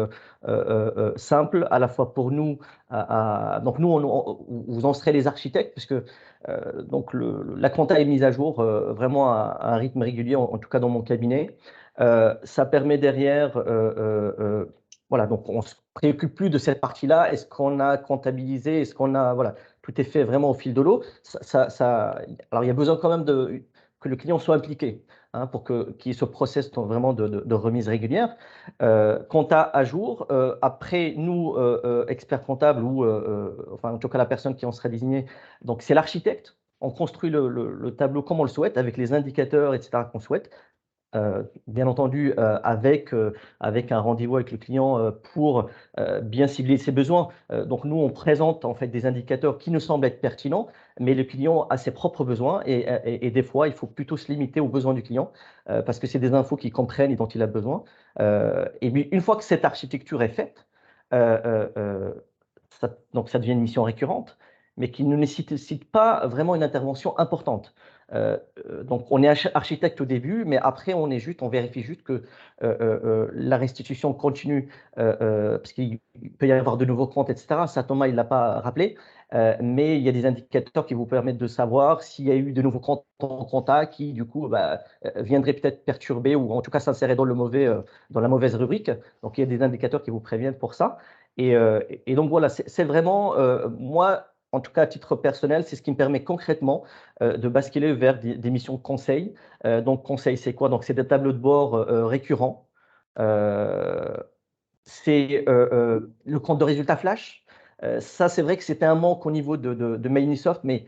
simple, à la fois pour nous. Donc nous, vous en serez les architectes, puisque donc la compta est mise à jour vraiment à un rythme régulier, en tout cas dans mon cabinet. Ça permet derrière, voilà, donc on ne se préoccupe plus de cette partie-là. Est-ce qu'on a comptabilisé? Est-ce qu'on a, voilà, tout est fait vraiment au fil de l'eau. Alors il y a besoin quand même que le client soit impliqué, hein, pour qu'il y ait ce process vraiment de remise régulière. Compta à jour. Après, nous, experts comptables, ou enfin, en tout cas la personne qui en sera désignée, donc c'est l'architecte. On construit le tableau comme on le souhaite, avec les indicateurs, etc., qu'on souhaite. Bien entendu, avec un rendez-vous avec le client pour bien cibler ses besoins. Donc nous, on présente en fait des indicateurs qui nous semblent être pertinents, mais le client a ses propres besoins, et des fois, il faut plutôt se limiter aux besoins du client, parce que c'est des infos qu'il comprenne et dont il a besoin. Et puis, une fois que cette architecture est faite, donc ça devient une mission récurrente, mais qui ne nécessite pas vraiment une intervention importante. Donc on est architecte au début, mais après on vérifie juste que la restitution continue, parce qu'il peut y avoir de nouveaux comptes, etc. Ça, Thomas, il ne l'a pas rappelé, mais il y a des indicateurs qui vous permettent de savoir s'il y a eu de nouveaux comptes en compta qui, du coup, viendraient peut-être perturber, ou en tout cas s'insérer dans la mauvaise rubrique. Donc il y a des indicateurs qui vous préviennent pour ça. Et donc voilà, c'est vraiment, moi, en tout cas à titre personnel, c'est ce qui me permet concrètement de basculer vers des missions de conseil. Donc conseil, c'est quoi? Donc c'est des tableaux de bord récurrents. C'est le compte de résultat flash. Ça, c'est vrai que c'était un manque au niveau de Microsoft, mais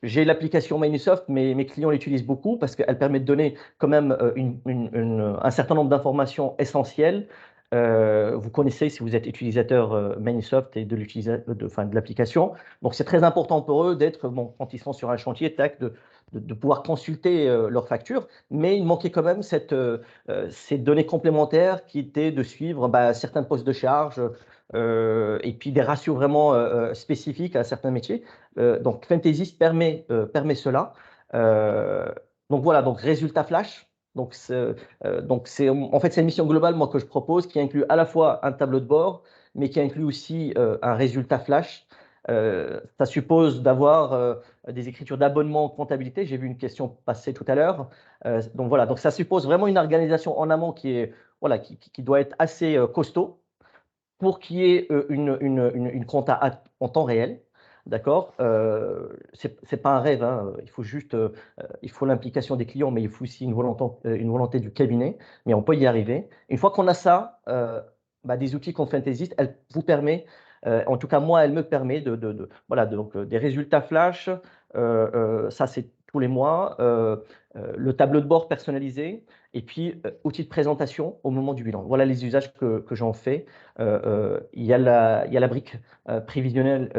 j'ai l'application Microsoft, mais mes clients l'utilisent beaucoup parce qu'elle permet de donner quand même un certain nombre d'informations essentielles. Vous connaissez, si vous êtes utilisateur Microsoft et de l'application. Donc, c'est très important pour eux d'être, bon, quand ils sont sur un chantier, tac, de pouvoir consulter leurs factures. Mais il manquait quand même ces données complémentaires qui étaient de suivre certains postes de charge, et puis des ratios vraiment spécifiques à certains métiers. Donc, Fantasist permet cela. Euh, donc voilà, donc résultat flash. Donc c'est en fait c'est une mission globale, moi, que je propose, qui inclut à la fois un tableau de bord, mais qui inclut aussi un résultat flash. Ça suppose d'avoir des écritures d'abonnement en comptabilité. J'ai vu une question passer tout à l'heure. Donc voilà, donc ça suppose vraiment une organisation en amont voilà, qui doit être assez costaud, pour qu'il y ait une compta en temps réel. D'accord, c'est pas un rêve, hein. Il faut juste, il faut l'implication des clients, mais il faut aussi une volonté du cabinet. Mais on peut y arriver. Une fois qu'on a ça, des outils comme Fantasist, elle vous permet, en tout cas moi, elle me permet voilà, donc des résultats flash. Ça, c'est tous les mois. Le tableau de bord personnalisé, et puis outils de présentation au moment du bilan. Voilà les usages que j'en fais. Il y a la brique prévisionnelle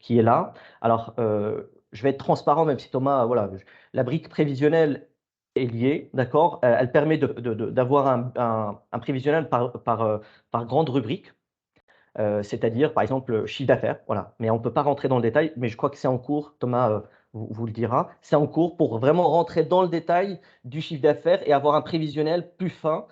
qui est là. Alors, je vais être transparent, même si Thomas, voilà, la brique prévisionnelle est liée, d'accord? Elle permet d'avoir un prévisionnel par grande rubrique. C'est-à-dire, par exemple, chiffre d'affaires, voilà. Mais on ne peut pas rentrer dans le détail, mais je crois que c'est en cours, Thomas vous le dira, c'est en cours pour vraiment rentrer dans le détail du chiffre d'affaires et avoir un prévisionnel plus fin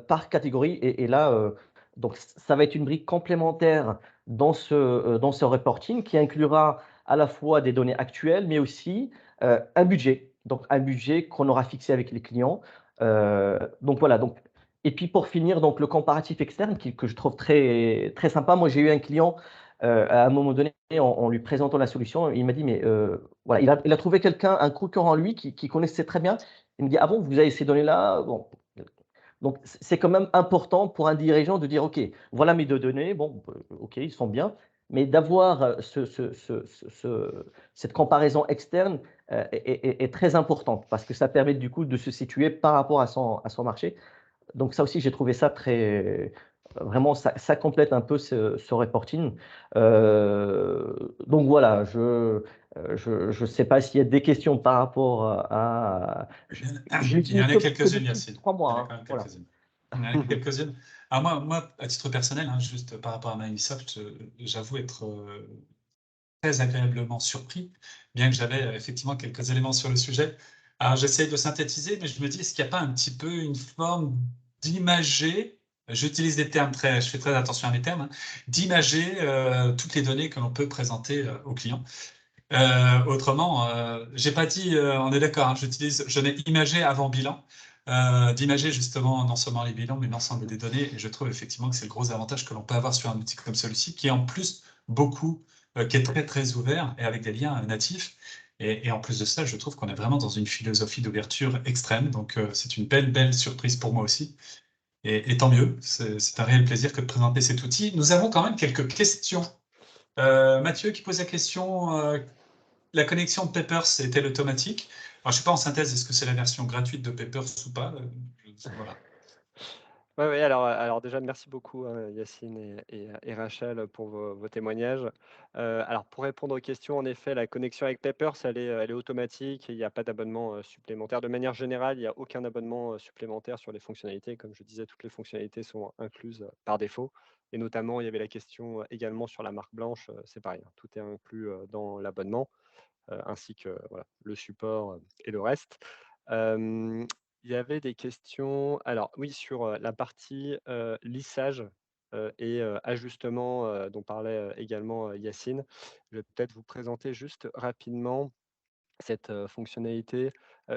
par catégorie. Et là, donc ça va être une brique complémentaire dans ce reporting, qui inclura à la fois des données actuelles, mais aussi un budget. Donc un budget qu'on aura fixé avec les clients. Donc voilà, donc et puis pour finir, donc le comparatif externe que je trouve très, très sympa. Moi, j'ai eu un client à un moment donné, en lui présentant la solution, il m'a dit, mais voilà, il a trouvé quelqu'un, un concurrent en lui, qui connaissait très bien. Il me dit, ah bon, vous avez ces données-là? Bon. Donc, c'est quand même important pour un dirigeant de dire, OK, voilà mes deux données, bon, OK, ils sont bien, mais d'avoir cette comparaison externe est très importante, parce que ça permet du coup de se situer par rapport à son marché. Donc ça aussi, j'ai trouvé ça vraiment, ça complète un peu ce reporting. Donc voilà, je sais pas s'il y a des questions par rapport à. Il y en a quelques-unes, Yacine. 3 mois. Il y en a quand même Voilà. quelques-unes. Il y en a quelques-unes. Alors moi, à titre personnel, hein, juste par rapport à Microsoft, j'avoue être très agréablement surpris, bien que j'avais effectivement quelques éléments sur le sujet. Alors j'essaie de synthétiser, mais je me dis, est-ce qu'il n'y a pas un petit peu une forme d'imager, j'utilise des termes je fais très attention à mes termes, hein, d'imager toutes les données que l'on peut présenter au client. Autrement, j'ai pas dit, on est d'accord, hein, je n'ai imagé avant bilan, d'imager justement non seulement les bilans, mais l'ensemble des données. Et je trouve effectivement que c'est le gros avantage que l'on peut avoir sur un outil comme celui-ci, qui est en plus qui est très très ouvert et avec des liens natifs. Et en plus de ça, je trouve qu'on est vraiment dans une philosophie d'ouverture extrême. Donc c'est une belle surprise pour moi aussi. Et tant mieux, c'est un réel plaisir que de présenter cet outil. Nous avons quand même quelques questions. Mathieu qui pose la question, la connexion de Peppers est-elle automatique? Alors, je ne sais pas en synthèse, est-ce que c'est la version gratuite de Peppers ou pas? Voilà. Ouais, alors déjà, merci beaucoup, hein, Yacine et Rachel pour vos témoignages. Alors, pour répondre aux questions, en effet, la connexion avec Peppers, elle est automatique et il n'y a pas d'abonnement supplémentaire. De manière générale, il n'y a aucun abonnement supplémentaire sur les fonctionnalités. Comme je disais, toutes les fonctionnalités sont incluses par défaut. Et notamment, il y avait la question également sur la marque blanche, c'est pareil, hein, tout est inclus dans l'abonnement, ainsi que voilà, le support et le reste. Il y avait des questions, alors oui, sur la partie lissage et ajustement dont parlait également Yacine. Je vais peut-être vous présenter juste rapidement cette fonctionnalité.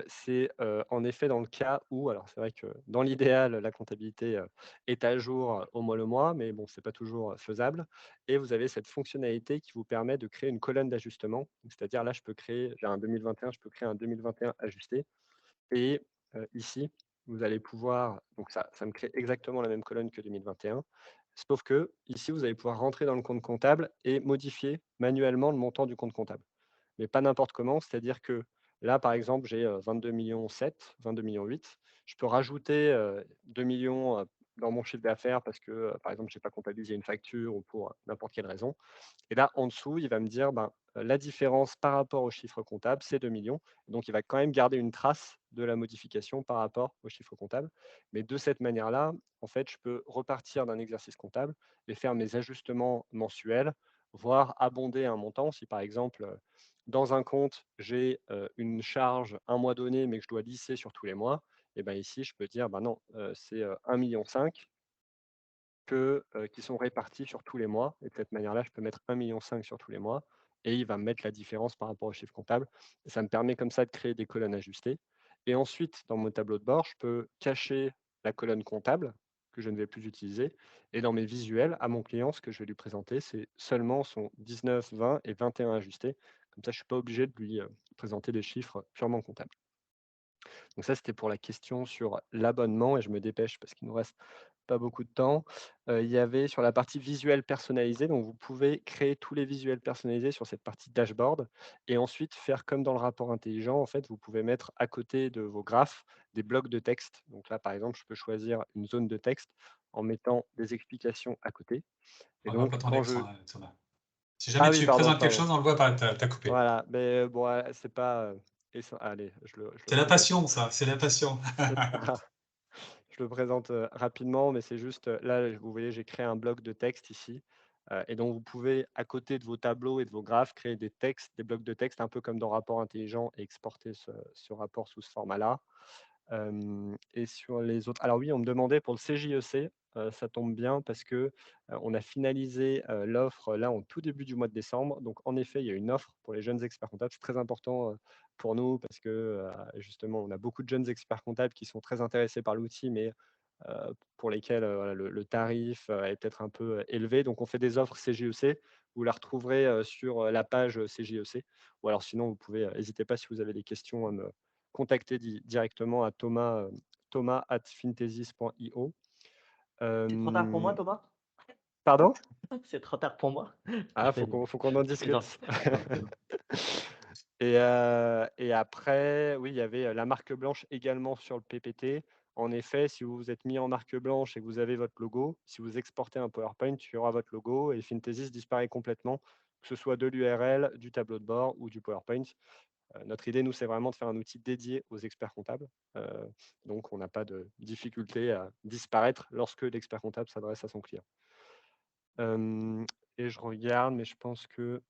C'est en effet dans le cas où, alors c'est vrai que dans l'idéal, la comptabilité est à jour au mois le mois, mais bon, c'est pas toujours faisable. Et vous avez cette fonctionnalité qui vous permet de créer une colonne d'ajustement. Donc, c'est-à-dire là, j'ai un 2021, je peux créer un 2021 ajusté. Et ici, vous allez pouvoir, donc ça me crée exactement la même colonne que 2021, sauf que ici, vous allez pouvoir rentrer dans le compte comptable et modifier manuellement le montant du compte comptable. Mais pas n'importe comment, c'est-à-dire que là, par exemple, j'ai 22 millions 7, 22 millions 8. Je peux rajouter 2 millions dans mon chiffre d'affaires parce que, par exemple, je n'ai pas comptabilisé une facture ou pour n'importe quelle raison. Et là, en dessous, il va me dire, ben, la différence par rapport au chiffre comptable, c'est 2 millions. Donc, il va quand même garder une trace de la modification par rapport au chiffre comptable. Mais de cette manière-là, en fait, je peux repartir d'un exercice comptable et faire mes ajustements mensuels, voire abonder un montant. Si par exemple, dans un compte, j'ai une charge un mois donné, mais que je dois lisser sur tous les mois, et ben ici, je peux dire, ben non, c'est 1,5 million qui sont répartis sur tous les mois. Et de cette manière-là, je peux mettre 1,5 million sur tous les mois et il va me mettre la différence par rapport au chiffre comptable. Et ça me permet comme ça de créer des colonnes ajustées. Et ensuite, dans mon tableau de bord, je peux cacher la colonne comptable que je ne vais plus utiliser. Et dans mes visuels, à mon client, ce que je vais lui présenter, c'est seulement son 19, 20 et 21 ajustés. Comme ça, je ne suis pas obligé de lui présenter des chiffres purement comptables. Donc ça, c'était pour la question sur l'abonnement et je me dépêche parce qu'il nous reste pas beaucoup de temps. Il y avait sur la partie visuelle personnalisée, donc vous pouvez créer tous les visuels personnalisés sur cette partie dashboard et ensuite faire comme dans le rapport intelligent. En fait, vous pouvez mettre à côté de vos graphes des blocs de texte. Donc là, par exemple, je peux choisir une zone de texte en mettant des explications à côté. Et On ne voit donc, pas ton quand je... écran, Thomas. Si jamais Ah oui, tu pardon, présentes quelque pardon. chose, on le voit pas, t'as coupé. Voilà, mais bon, c'est pas... Allez, je le C'est la présente. passion, ça, c'est la passion. C'est pas... Je le présente rapidement, mais c'est juste, là, vous voyez, j'ai créé un bloc de texte ici. Et donc, vous pouvez, à côté de vos tableaux et de vos graphes, créer des textes, des blocs de texte, un peu comme dans Rapport Intelligent, et exporter ce rapport sous ce format-là. Et sur les autres, alors oui, on me demandait pour le CJEC, ça tombe bien parce que on a finalisé l'offre là en tout début du mois de décembre. Donc en effet, il y a une offre pour les jeunes experts comptables. C'est très important pour nous parce que justement, on a beaucoup de jeunes experts comptables qui sont très intéressés par l'outil, mais pour lesquels voilà, le tarif est peut-être un peu élevé. Donc on fait des offres CJEC. Vous la retrouverez sur la page CJEC. Ou alors sinon, vous pouvez, n'hésitez pas si vous avez des questions à me contacter directement à thomas@finthesis.io. C'est trop tard pour moi, Thomas? Pardon? C'est trop tard pour moi? Ah, faut qu'on en Je plaisante. discute. Je plaisante. Et après, oui, il y avait la marque blanche également sur le PPT. En effet, si vous vous êtes mis en marque blanche et que vous avez votre logo, si vous exportez un PowerPoint, il y aura votre logo et Finthesis disparaît complètement, que ce soit de l'URL, du tableau de bord ou du PowerPoint. Notre idée, nous, c'est vraiment de faire un outil dédié aux experts comptables. Donc, on n'a pas de difficulté à disparaître lorsque l'expert comptable s'adresse à son client. Et je regarde, mais je pense que...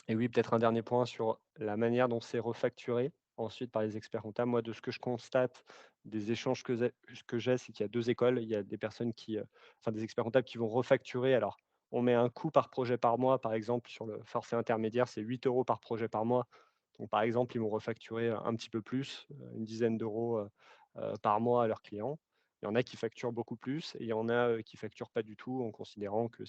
Et oui, peut-être un dernier point sur la manière dont c'est refacturé ensuite par les experts comptables. Moi, de ce que je constate des échanges que j'ai, c'est qu'il y a 2 écoles. Il y a des personnes enfin des experts comptables qui vont refacturer. Alors, on met un coût par projet par mois, par exemple, sur le forfait intermédiaire, c'est 8 € par projet par mois. Donc, par exemple, ils vont refacturer un petit peu plus, une dizaine d'euros par mois à leurs clients. Il y en a qui facturent beaucoup plus et il y en a qui facturent pas du tout en considérant que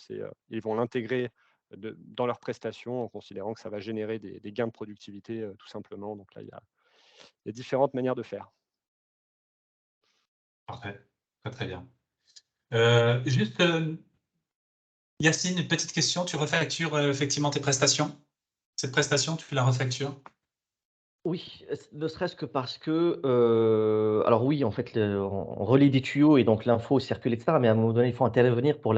ils vont l'intégrer dans leurs prestations en considérant que ça va générer des gains de productivité tout simplement. Donc là, il y a différentes manières de faire. Parfait, très très bien. Juste, Yacine, une petite question. Tu refactures effectivement tes prestations? Cette prestation, tu la refactures? Oui, ne serait-ce que parce que, alors oui, en fait, on relie des tuyaux et donc l'info circule, etc. Mais à un moment donné, il faut intervenir pour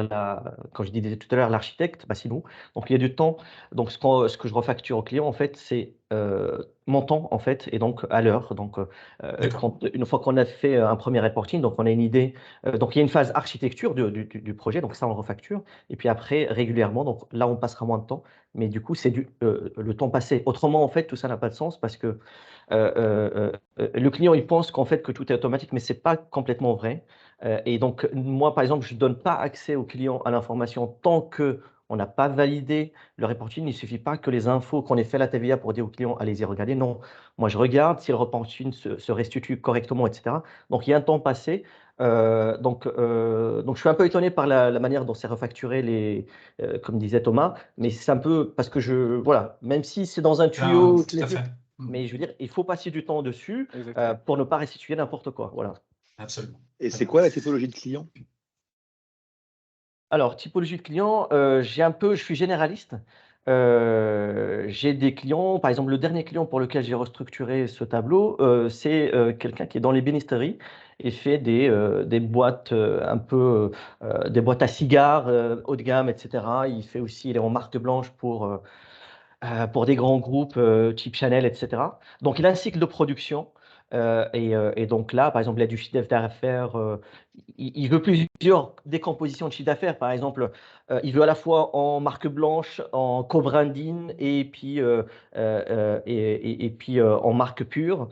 quand je disais tout à l'heure, l'architecte, bah, c'est nous. Donc il y a du temps. Donc ce que je refacture au client, en fait, c'est mon temps, en fait, et donc à l'heure. Donc D'accord. une fois qu'on a fait un premier reporting, donc on a une idée. Donc il y a une phase architecture du projet, donc ça on le refacture. Et puis après, régulièrement, donc là on passera moins de temps. Mais du coup, c'est le temps passé. Autrement, en fait, tout ça n'a pas de sens parce que le client, il pense qu'en fait, que tout est automatique, mais ce n'est pas complètement vrai. Et donc, moi, par exemple, je ne donne pas accès au client à l'information tant qu'on n'a pas validé le reporting. Il ne suffit pas que les infos qu'on ait fait la TVA pour dire au client, allez-y, regardez. Non, moi, je regarde si le reporting se restitue correctement, etc. Donc, il y a un temps passé. Donc, je suis un peu étonné par la manière dont c'est refacturé, comme disait Thomas, mais c'est un peu parce que voilà, même si c'est dans un tuyau Tout à fait. classique, mais je veux dire, il faut passer du temps dessus Exactement. pour ne pas restituer n'importe quoi. Voilà. Absolument. Et Très c'est bien. quoi la typologie de client? Alors, typologie de client, je suis généraliste. J'ai des clients, par exemple, le dernier client pour lequel j'ai restructuré ce tableau, c'est quelqu'un qui est dans l'ébénisterie et fait des boîtes des boîtes à cigares haut de gamme, etc. Il est en marque blanche pour des grands groupes type Chanel, etc. Donc, il a un cycle de production. Et donc là, par exemple, il a du chiffre d'affaires. Il veut plusieurs décompositions de chiffre d'affaires. Par exemple, il veut à la fois en marque blanche, en co-branding et puis en marque pure.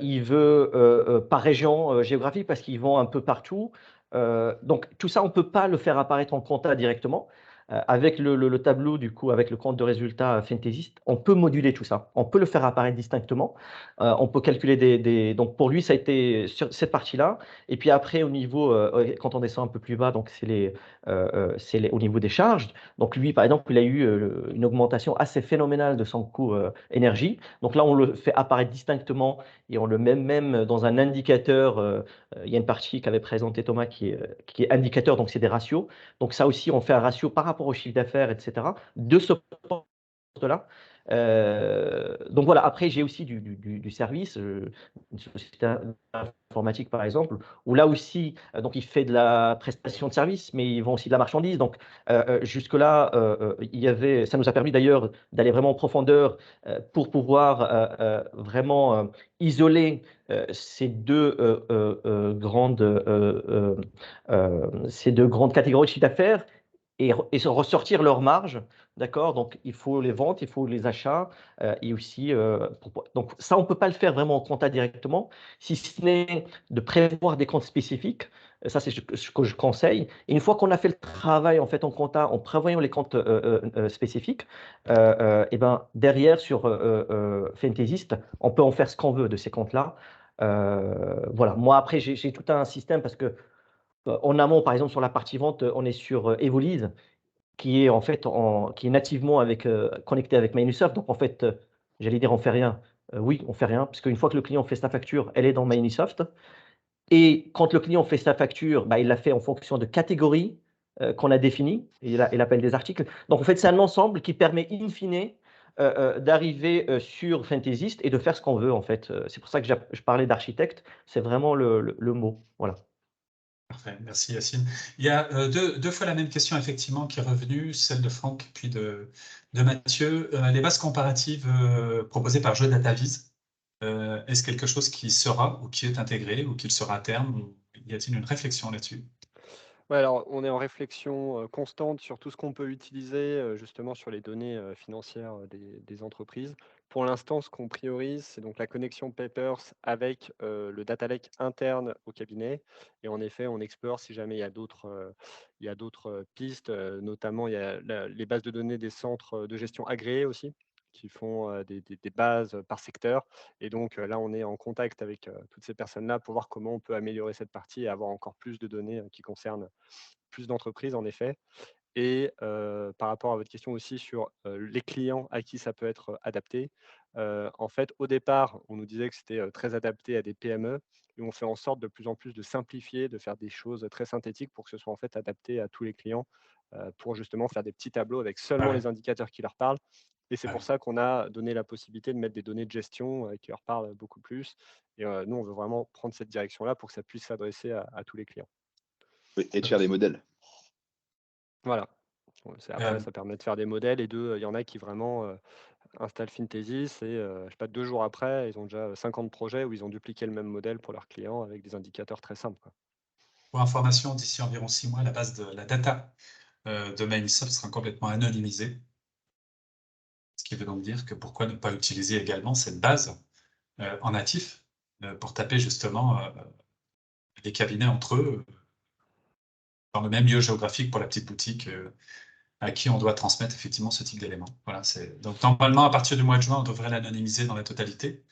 Il veut par région géographique parce qu'ils vont un peu partout. Donc tout ça, on ne peut pas le faire apparaître en compta directement. Avec le tableau, du coup, avec le compte de résultat Fantasist, on peut moduler tout ça. On peut le faire apparaître distinctement. On peut calculer Donc, pour lui, ça a été sur cette partie-là. Et puis après, au niveau, quand on descend un peu plus bas, donc au niveau des charges. Donc, lui, par exemple, il a eu une augmentation assez phénoménale de son coût énergie. Donc là, on le fait apparaître distinctement et on le met même dans un indicateur. Il y a une partie qu'avait présenté Thomas qui est indicateur, donc c'est des ratios. Donc ça aussi, on fait un ratio par rapport au chiffre d'affaires, etc. de ce poste-là. Donc voilà, après, j'ai aussi du service, une société informatique par exemple, où là aussi, donc il fait de la prestation de service, mais ils vont aussi de la marchandise. Donc jusque-là, ça nous a permis d'ailleurs d'aller vraiment en profondeur pour pouvoir vraiment isoler ces deux grandes catégories de chiffre d'affaires et ressortir leur marge. D'accord? Donc, il faut les ventes, il faut les achats et aussi. Donc, ça, on ne peut pas le faire vraiment en compta directement, si ce n'est de prévoir des comptes spécifiques. Ça, c'est ce que je conseille. Et une fois qu'on a fait le travail en fait en compta, en prévoyant les comptes spécifiques, et ben, derrière sur Fantasist, on peut en faire ce qu'on veut de ces comptes-là. Voilà. Moi, après, j'ai tout un système parce que en amont, par exemple, sur la partie vente, on est sur Evolise, qui est en fait qui est nativement connecté avec Microsoft. Donc en fait, j'allais dire on fait rien. Oui, on fait rien, parce qu'une fois que le client fait sa facture, elle est dans Microsoft. Et quand le client fait sa facture, bah, il l'a fait en fonction de catégories qu'on a définies, et il appelle des articles. Donc en fait, c'est un ensemble qui permet in fine d'arriver sur Fantasist et de faire ce qu'on veut en fait. C'est pour ça que je parlais d'architecte, c'est vraiment le mot. Voilà. Parfait, merci Yacine. Il y a deux fois la même question effectivement qui est revenue, celle de Franck puis de Mathieu. Les bases comparatives proposées par GeoDataVis, est-ce quelque chose qui sera ou qui est intégré ou qui le sera à terme ou y a-t-il une réflexion là-dessus? Ouais, alors on est en réflexion constante sur tout ce qu'on peut utiliser justement sur les données financières des entreprises. Pour l'instant, ce qu'on priorise, c'est donc la connexion Papers avec le data lake interne au cabinet. Et en effet, on explore si jamais il y a d'autres pistes, notamment il y a les bases de données des centres de gestion agréés aussi, qui font des bases par secteur. Et donc là, on est en contact avec toutes ces personnes-là pour voir comment on peut améliorer cette partie et avoir encore plus de données qui concernent plus d'entreprises en effet. Et par rapport à votre question aussi sur les clients à qui ça peut être adapté, en fait, au départ, on nous disait que c'était très adapté à des PME et on fait en sorte de plus en plus de simplifier, de faire des choses très synthétiques pour que ce soit en fait adapté à tous les clients, pour justement faire des petits tableaux avec Ah seulement ouais, les indicateurs qui leur parlent. Et c'est ouais. pour ça qu'on a donné la possibilité de mettre des données de gestion qui leur parlent beaucoup plus. Et nous, on veut vraiment prendre cette direction-là pour que ça puisse s'adresser à tous les clients. Oui, et de faire des modèles. Voilà. Ouais, après, Euh, ça permet de faire des modèles et il y en a qui vraiment installent Fintesis et je sais pas, 2 jours après, ils ont déjà 50 projets où ils ont dupliqué le même modèle pour leurs clients avec des indicateurs très simples, quoi. pour information, d'ici environ 6 mois, la base de la data de Microsoft sera complètement anonymisée. Ce qui veut donc dire que pourquoi ne pas utiliser également cette base en natif pour taper justement les cabinets entre eux dans le même lieu géographique pour la petite boutique à qui on doit transmettre effectivement ce type d'éléments. Voilà, donc normalement, à partir du mois de juin, on devrait l'anonymiser dans la totalité.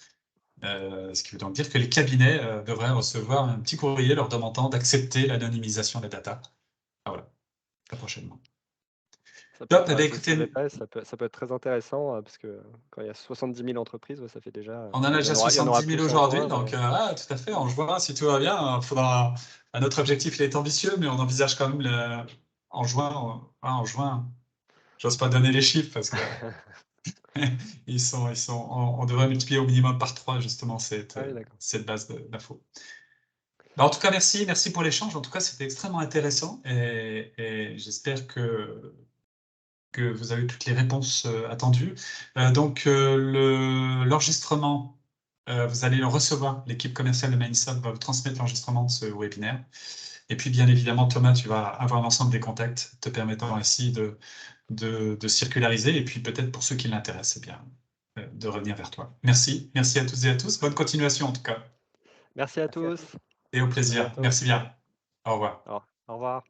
Ce qui veut donc dire que les cabinets devraient recevoir un petit courrier leur demandant d'accepter l'anonymisation des data. Ah, voilà, très prochainement. Ça peut Top, eh être, bien, je ne savais écoutez, pas, ça peut être très intéressant parce que quand il y a 70 000 entreprises, ouais, ça fait déjà, on en a bon, déjà il y en aura 70 000 plus en aujourd'hui, juin, donc mais tout à fait, en juin, si tout va bien, faudra. Notre objectif il est ambitieux, mais on envisage quand même en juin, j'ose pas donner les chiffres parce que on devrait multiplier au minimum par 3 justement ah oui, d'accord. cette base d'infos. En tout cas, merci pour l'échange. En tout cas, c'était extrêmement intéressant et j'espère que vous avez toutes les réponses attendues. Donc, l'enregistrement, vous allez le recevoir. L'équipe commerciale de Mainsoft va vous transmettre l'enregistrement de ce webinaire. Et puis, bien évidemment, Thomas, tu vas avoir l'ensemble des contacts te permettant ainsi de circulariser. Et puis, peut-être pour ceux qui l'intéressent, eh bien, de revenir vers toi. Merci. Merci à toutes et à tous. Bonne continuation, en tout cas. Merci à Merci à tous. tous. Et au À plaisir. bientôt. Merci bien. Au revoir. Au revoir.